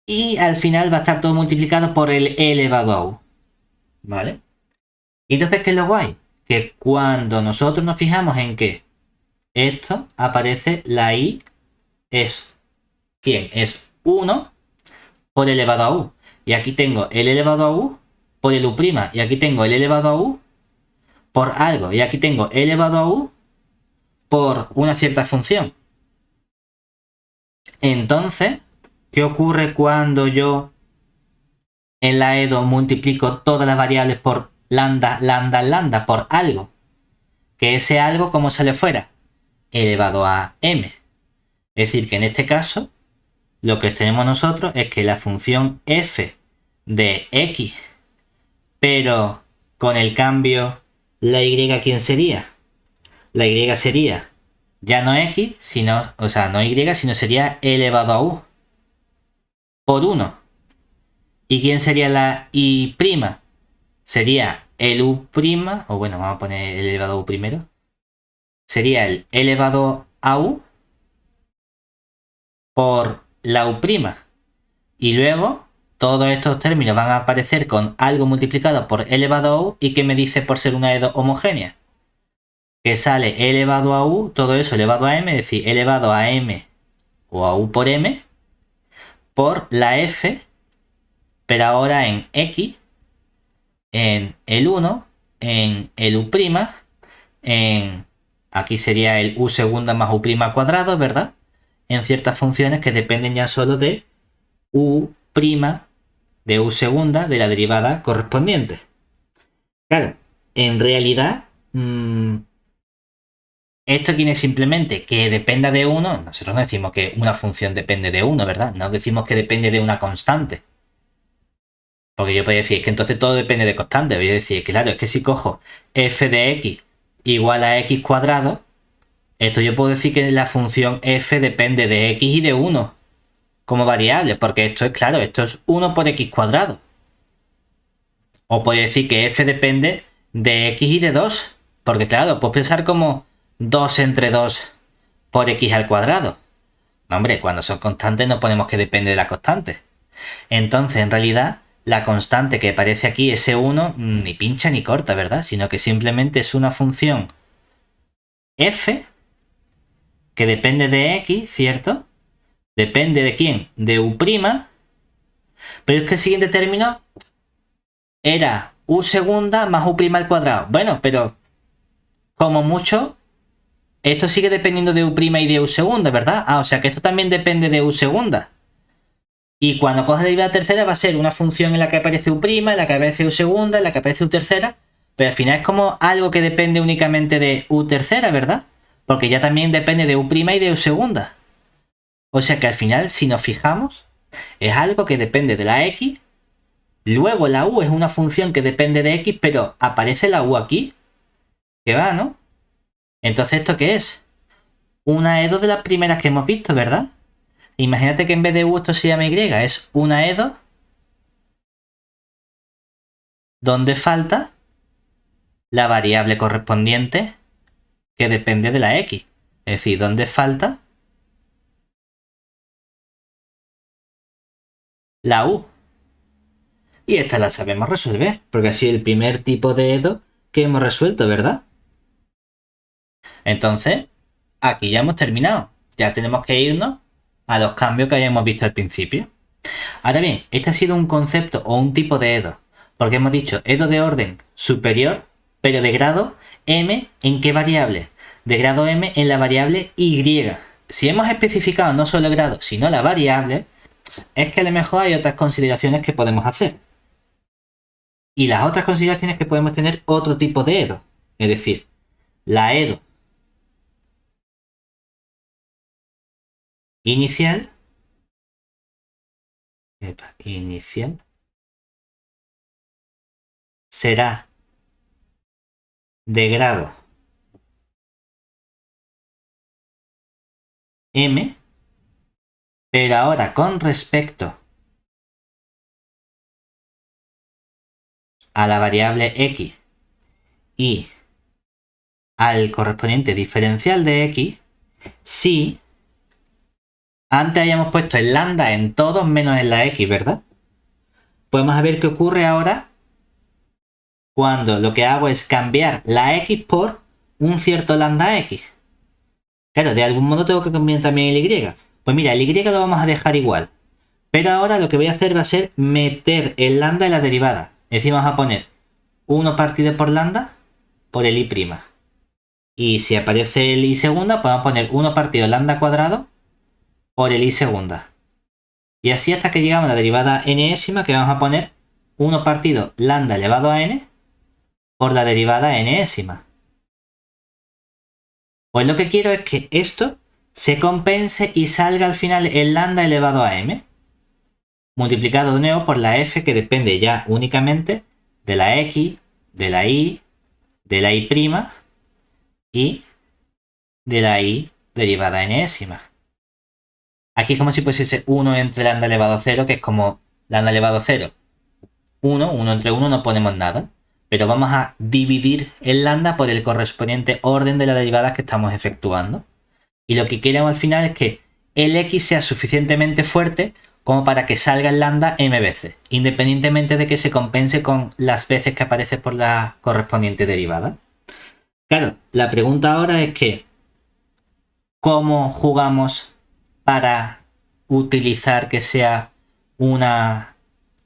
y al final va a estar todo multiplicado por el e elevado a u. ¿Vale? Y entonces, ¿qué es lo guay? Que cuando nosotros nos fijamos en que esto aparece la i es ¿quién? Es 1 por elevado a u. Y aquí tengo el elevado a u por el u'. Y aquí tengo el elevado a u por algo. Y aquí tengo elevado a u por una cierta función. Entonces, ¿qué ocurre cuando yo en la EDO multiplico todas las variables por lambda, lambda, lambda, por algo. Que ese algo, ¿cómo sale fuera? Elevado a m. Es decir, que en este caso, lo que tenemos nosotros es que la función f de x, pero con el cambio, la y, ¿quién sería? La y sería ya no x, sino, o sea, no y, sino sería elevado a u por 1. ¿Y quién sería la y'? Sería el u', o bueno, vamos a poner el elevado a u primero. Sería el elevado a u por la u'. Y luego todos estos términos van a aparecer con algo multiplicado por elevado a u. ¿Y qué me dice por ser una EDO homogénea? Que sale elevado a u, todo eso elevado a m, es decir, elevado a m o a u por m por la f, pero ahora en x, en el 1, en el u', en aquí sería el u segunda más u' cuadrado, ¿verdad? En ciertas funciones que dependen ya solo de u', de u segunda, de la derivada correspondiente. Claro, en realidad, esto quiere simplemente que dependa de 1. Nosotros no decimos que una función depende de 1, ¿verdad? No decimos que depende de una constante. Porque yo podría decir, es que entonces todo depende de constante. Voy a decir, claro, es que si cojo f de x igual a x cuadrado, esto yo puedo decir que la función f depende de x y de 1 como variable, porque esto es, claro, esto es 1 por x cuadrado. O puedo decir que f depende de x y de 2, porque claro, puedo pensar como 2 entre 2 por x al cuadrado. No, hombre, cuando son constantes no ponemos que depende de la constante. Entonces, en realidad, la constante que aparece aquí, ese 1, ni pincha ni corta, ¿verdad? Sino que simplemente es una función f que depende de x, ¿cierto? Depende de quién, de u', pero es que el siguiente término era u segunda más u' al cuadrado. Bueno, pero como mucho, esto sigue dependiendo de u' y de u segunda, ¿verdad? O sea que esto también depende de u segunda. Y cuando coge la derivada tercera va a ser una función en la que aparece u', en la que aparece u segunda, en la que aparece u tercera, pero al final es como algo que depende únicamente de u tercera, ¿verdad? Porque ya también depende de u' y de u segunda. O sea que al final, si nos fijamos, es algo que depende de la x. Luego la u es una función que depende de x, pero aparece la u aquí. Que va, ¿no? Entonces, ¿esto qué es? Una EDO de las primeras que hemos visto, ¿verdad? Imagínate que en vez de u esto se llama y. Es una EDO donde falta la variable correspondiente que depende de la x. Es decir, donde falta la u. Y esta la sabemos resolver, porque ha sido el primer tipo de EDO que hemos resuelto, ¿verdad? Entonces, aquí ya hemos terminado. Ya tenemos que irnos a los cambios que habíamos visto al principio. Ahora bien, este ha sido un concepto o un tipo de EDO, porque hemos dicho EDO de orden superior, pero de grado m, ¿en qué variable? De grado m en la variable y. Si hemos especificado no solo el grado, sino la variable, es que a lo mejor hay otras consideraciones que podemos hacer. Y las otras consideraciones que podemos tener otro tipo de EDO, es decir, la EDO inicial será de grado m, pero ahora con respecto a la variable x y al correspondiente diferencial de x, si antes habíamos puesto el lambda en todos menos en la x, ¿verdad? Podemos ver qué ocurre ahora cuando lo que hago es cambiar la x por un cierto lambda x. Claro, de algún modo tengo que cambiar también el y. Pues mira, el y lo vamos a dejar igual. Pero ahora lo que voy a hacer va a ser meter el lambda en la derivada. Es decir, vamos a poner 1 partido por lambda por el y'. Y si aparece el y segunda, podemos poner 1 partido lambda cuadrado por el y segunda. Y así hasta que llegamos a la derivada enésima, que vamos a poner 1 partido lambda elevado a n por la derivada enésima. Pues lo que quiero es que esto se compense y salga al final el lambda elevado a m, multiplicado de nuevo por la f, que depende ya únicamente de la x, de la y, de la y' y de la y derivada enésima. Aquí es como si pusiese 1 entre lambda elevado a 0, que es como lambda elevado a 0. 1 entre 1 no ponemos nada, pero vamos a dividir el lambda por el correspondiente orden de las derivadas que estamos efectuando. Y lo que queremos al final es que el x sea suficientemente fuerte como para que salga el lambda m veces, independientemente de que se compense con las veces que aparece por la correspondiente derivada. Claro, la pregunta ahora es que ¿cómo jugamos para utilizar que sea una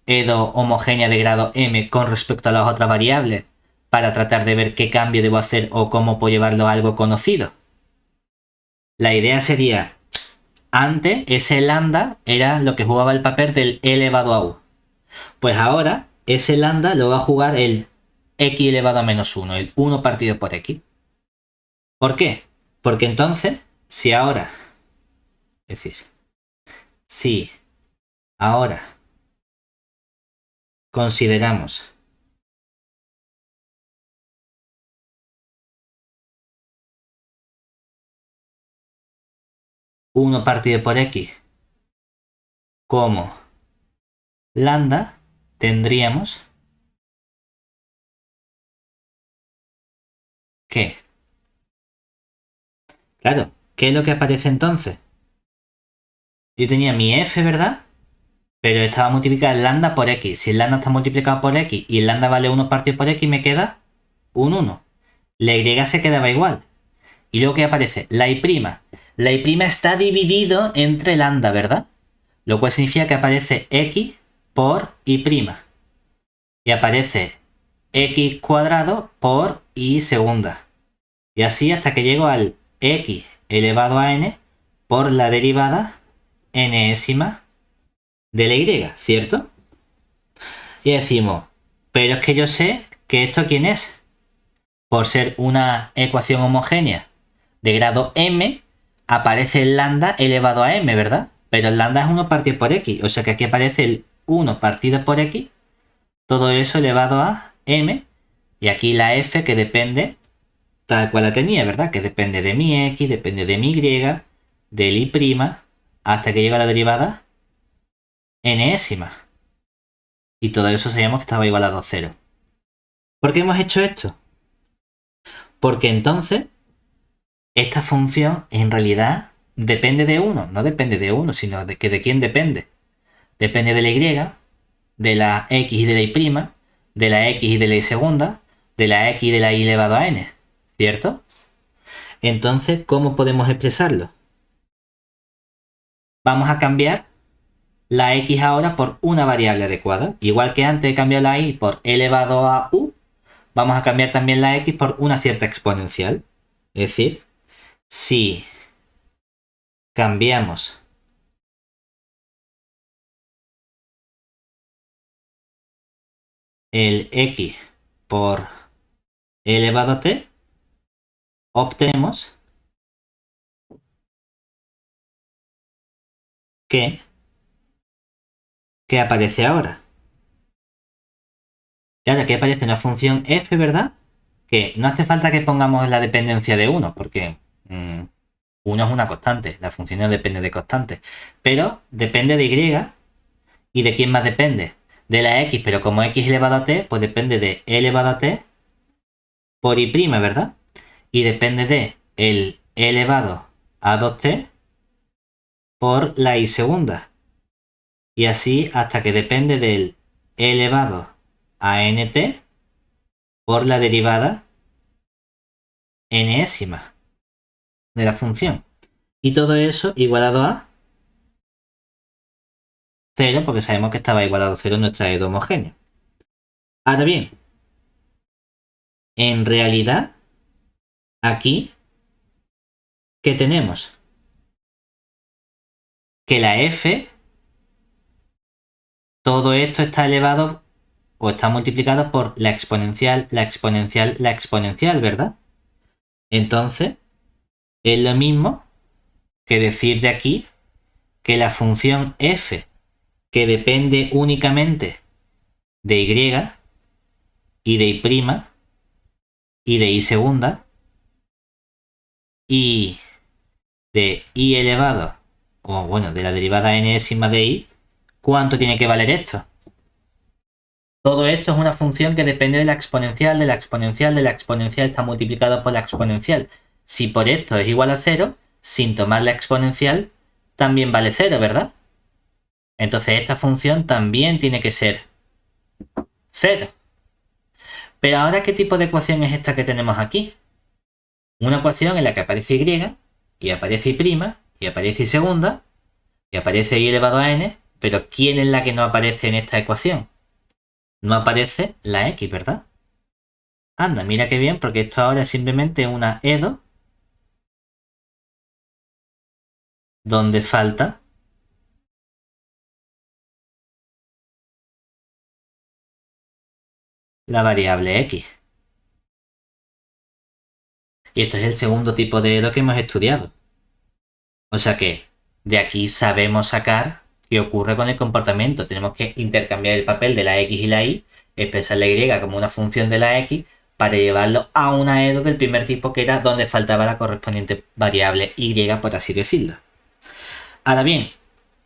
EDO homogénea de grado m con respecto a las otras variables para tratar de ver qué cambio debo hacer o cómo puedo llevarlo a algo conocido? La idea sería, antes ese lambda era lo que jugaba el papel del e elevado a u. Pues ahora ese lambda lo va a jugar el x elevado a menos 1, el 1 partido por x. ¿Por qué? Porque entonces, si ahora consideramos uno partido por x como lambda, tendríamos que, claro, ¿qué es lo que aparece entonces? Yo tenía mi f, ¿verdad? Pero estaba multiplicado el lambda por x. Si el lambda está multiplicado por x y el lambda vale 1 partido por x, me queda un 1. La y se quedaba igual. Y luego que aparece la y'. La y' está dividido entre lambda, ¿verdad? Lo cual significa que aparece x por y'. Y aparece x cuadrado por y segunda. Y así hasta que llego al x elevado a n por la derivada enésima de la y, ¿cierto? Y decimos, pero es que yo sé que esto ¿quién es? Por ser una ecuación homogénea de grado m, aparece el lambda elevado a m, ¿verdad? Pero el lambda es 1 partido por x, o sea que aquí aparece el 1 partido por x, todo eso elevado a m, y aquí la f que depende tal cual la tenía, ¿verdad? Que depende de mi x, depende de mi y, del y', hasta que llega la derivada enésima. Y todo eso sabíamos que estaba igualado a 0. ¿Por qué hemos hecho esto? Porque entonces esta función en realidad depende de 1, no depende de 1, sino de quién depende. Depende de la y, de la x y de la y', de la x y de la y segunda, de la x y de la y elevado a n, ¿cierto? Entonces, ¿cómo podemos expresarlo? Vamos a cambiar la x ahora por una variable adecuada. Igual que antes he cambiado la y por e elevado a u, vamos a cambiar también la x por una cierta exponencial. Es decir, si cambiamos el x por e elevado a t, obtenemos que ¿qué aparece ahora? Y ahora que aparece una función f, ¿verdad? Que no hace falta que pongamos la dependencia de 1, porque 1 es una constante, la función no depende de constantes, pero depende de y. ¿Y de quién más depende? De la x, pero como x elevado a t, pues depende de e elevado a t por y', ¿verdad? Y depende de el e elevado a 2t por la y segunda. Y así hasta que depende del e elevado a nt por la derivada enésima de la función. Y todo eso igualado a 0, porque sabemos que estaba igualado a 0 en nuestra EDO homogénea. Ahora bien, en realidad, aquí, ¿qué tenemos? Que la f, todo esto está elevado pues está multiplicado por la exponencial, la exponencial, la exponencial, ¿verdad? Entonces, es lo mismo que decir de aquí que la función f, que depende únicamente de y de y' y de y segunda, y de y elevado, o bueno, de la derivada enésima de y, ¿cuánto tiene que valer esto? Todo esto es una función que depende de la exponencial, de la exponencial, de la exponencial, está multiplicado por la exponencial. Si por esto es igual a 0, sin tomar la exponencial, también vale 0, ¿verdad? Entonces esta función también tiene que ser 0. Pero ahora, ¿qué tipo de ecuación es esta que tenemos aquí? Una ecuación en la que aparece y aparece y aparece y segunda, y aparece y elevado a n, pero ¿quién es la que no aparece en esta ecuación? No aparece la x, ¿verdad? Anda, mira qué bien, porque esto ahora es simplemente una EDO donde falta la variable x. Y esto es el segundo tipo de EDO que hemos estudiado. O sea que de aquí sabemos sacar qué ocurre con el comportamiento. Tenemos que intercambiar el papel de la x y la y, expresar la y como una función de la x, para llevarlo a una EDO del primer tipo, que era donde faltaba la correspondiente variable y, por así decirlo. Ahora bien,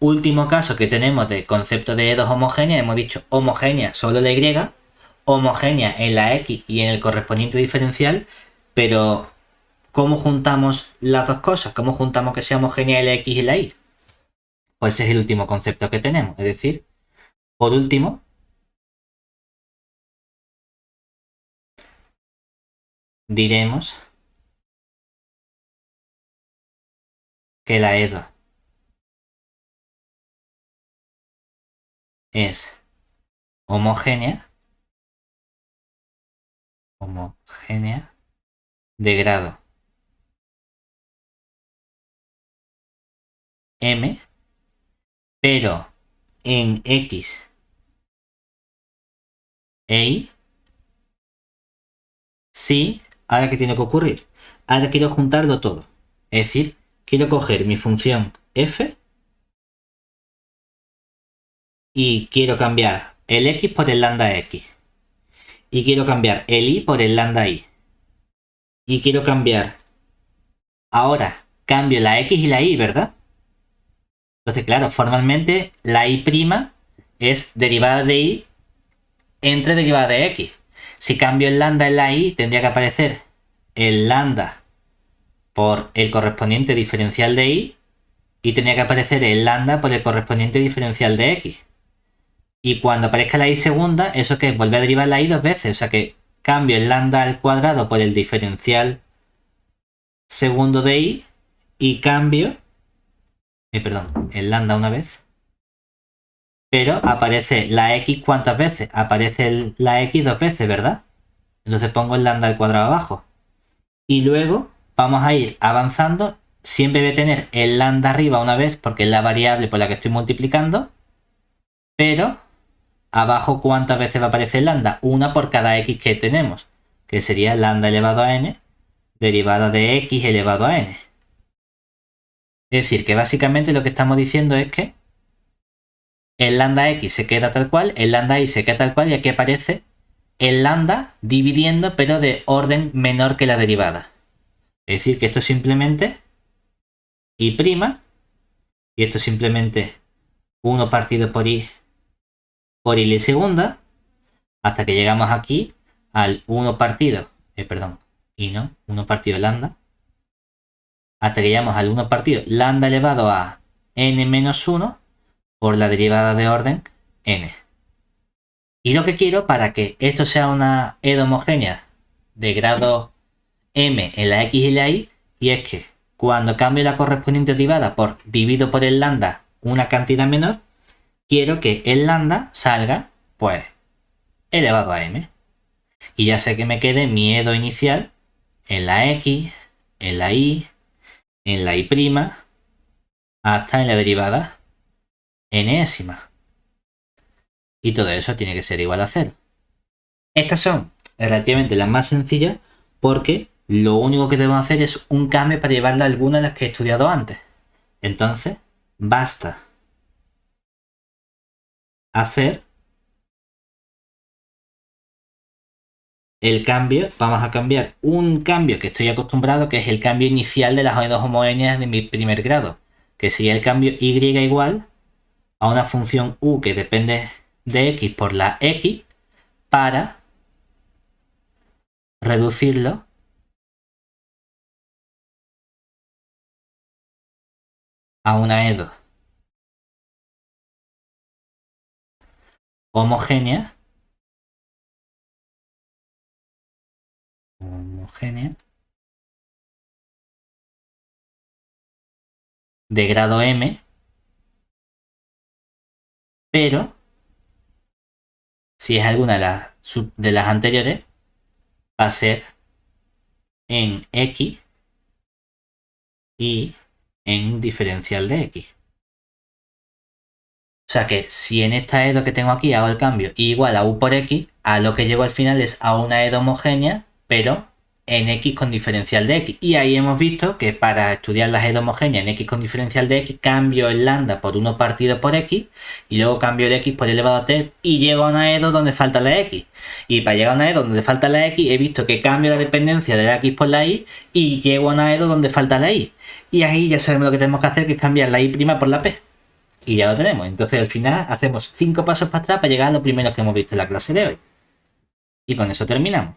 último caso que tenemos de concepto de EDOs homogéneas, hemos dicho homogénea solo la y, homogénea en la x y en el correspondiente diferencial, pero ¿cómo juntamos las dos cosas? ¿Cómo juntamos que sea homogénea la x y la y? Pues ese es el último concepto que tenemos. Es decir, por último, diremos que la EDO es homogénea de grado m, pero en x e y, sí. Ahora, ¿qué tiene que ocurrir? Ahora quiero juntarlo todo. Es decir, quiero coger mi función f y quiero cambiar el x por el lambda x. Y quiero cambiar el y por el lambda y. Y quiero cambiar... Ahora, cambio la x y la y, ¿verdad? Entonces, claro, formalmente la y' es derivada de y entre derivada de x. Si cambio el lambda en la y, tendría que aparecer el lambda por el correspondiente diferencial de y tendría que aparecer el lambda por el correspondiente diferencial de x. Y cuando aparezca la y segunda, eso que vuelve a derivar la y dos veces. O sea que cambio el lambda al cuadrado por el diferencial segundo de y cambio... el lambda una vez. Pero aparece la x, ¿cuántas veces? Aparece la x dos veces, ¿verdad? Entonces pongo el lambda al cuadrado abajo. Y luego vamos a ir avanzando. Siempre voy a tener el lambda arriba una vez porque es la variable por la que estoy multiplicando. Pero abajo, ¿cuántas veces va a aparecer lambda? Una por cada x que tenemos, que sería lambda elevado a n derivada de x elevado a n. Es decir, que básicamente lo que estamos diciendo es que el lambda x se queda tal cual, el lambda y se queda tal cual, y aquí aparece el lambda dividiendo, pero de orden menor que la derivada. Es decir, que esto es simplemente y', y esto es simplemente 1 partido por y la segunda, hasta que llegamos aquí al 1 partido, y no, 1 partido lambda, hasta que llegamos al 1 partido lambda elevado a n menos 1 por la derivada de orden n. Y lo que quiero para que esto sea una EDO homogénea de grado m en la x y la y es que cuando cambio la correspondiente derivada por divido por el lambda una cantidad menor, quiero que el lambda salga, pues, elevado a m. Y ya sé que me quede mi EDO inicial en la x, en la y, en la y', hasta en la derivada enésima. Y todo eso tiene que ser igual a 0. Estas son relativamente las más sencillas porque lo único que debemos hacer es un cambio para llevarla a alguna de las que he estudiado antes. Entonces, basta hacer el cambio. Vamos a cambiar un cambio que estoy acostumbrado, que es el cambio inicial de las dos homogéneas de mi primer grado, que sería el cambio y igual a una función u que depende de x por la x para reducirlo a una E2 homogénea de grado m, pero si es alguna de las anteriores, va a ser en x y en diferencial de x. O sea que si en esta EDO que tengo aquí hago el cambio y igual a u por x, a lo que llego al final es a una EDO homogénea, pero en x con diferencial de x. Y ahí hemos visto que para estudiar las EDO homogéneas en x con diferencial de x, cambio el lambda por 1 partido por x y luego cambio el x por elevado a t y llego a una EDO donde falta la x. Y para llegar a una EDO donde falta la x, he visto que cambio la dependencia de la x por la y y llego a una EDO donde falta la y. Y ahí ya sabemos lo que tenemos que hacer, que es cambiar la y' por la p. Y ya lo tenemos. Entonces al final hacemos 5 pasos para atrás para llegar a lo primero que hemos visto en la clase de hoy. Y con eso terminamos.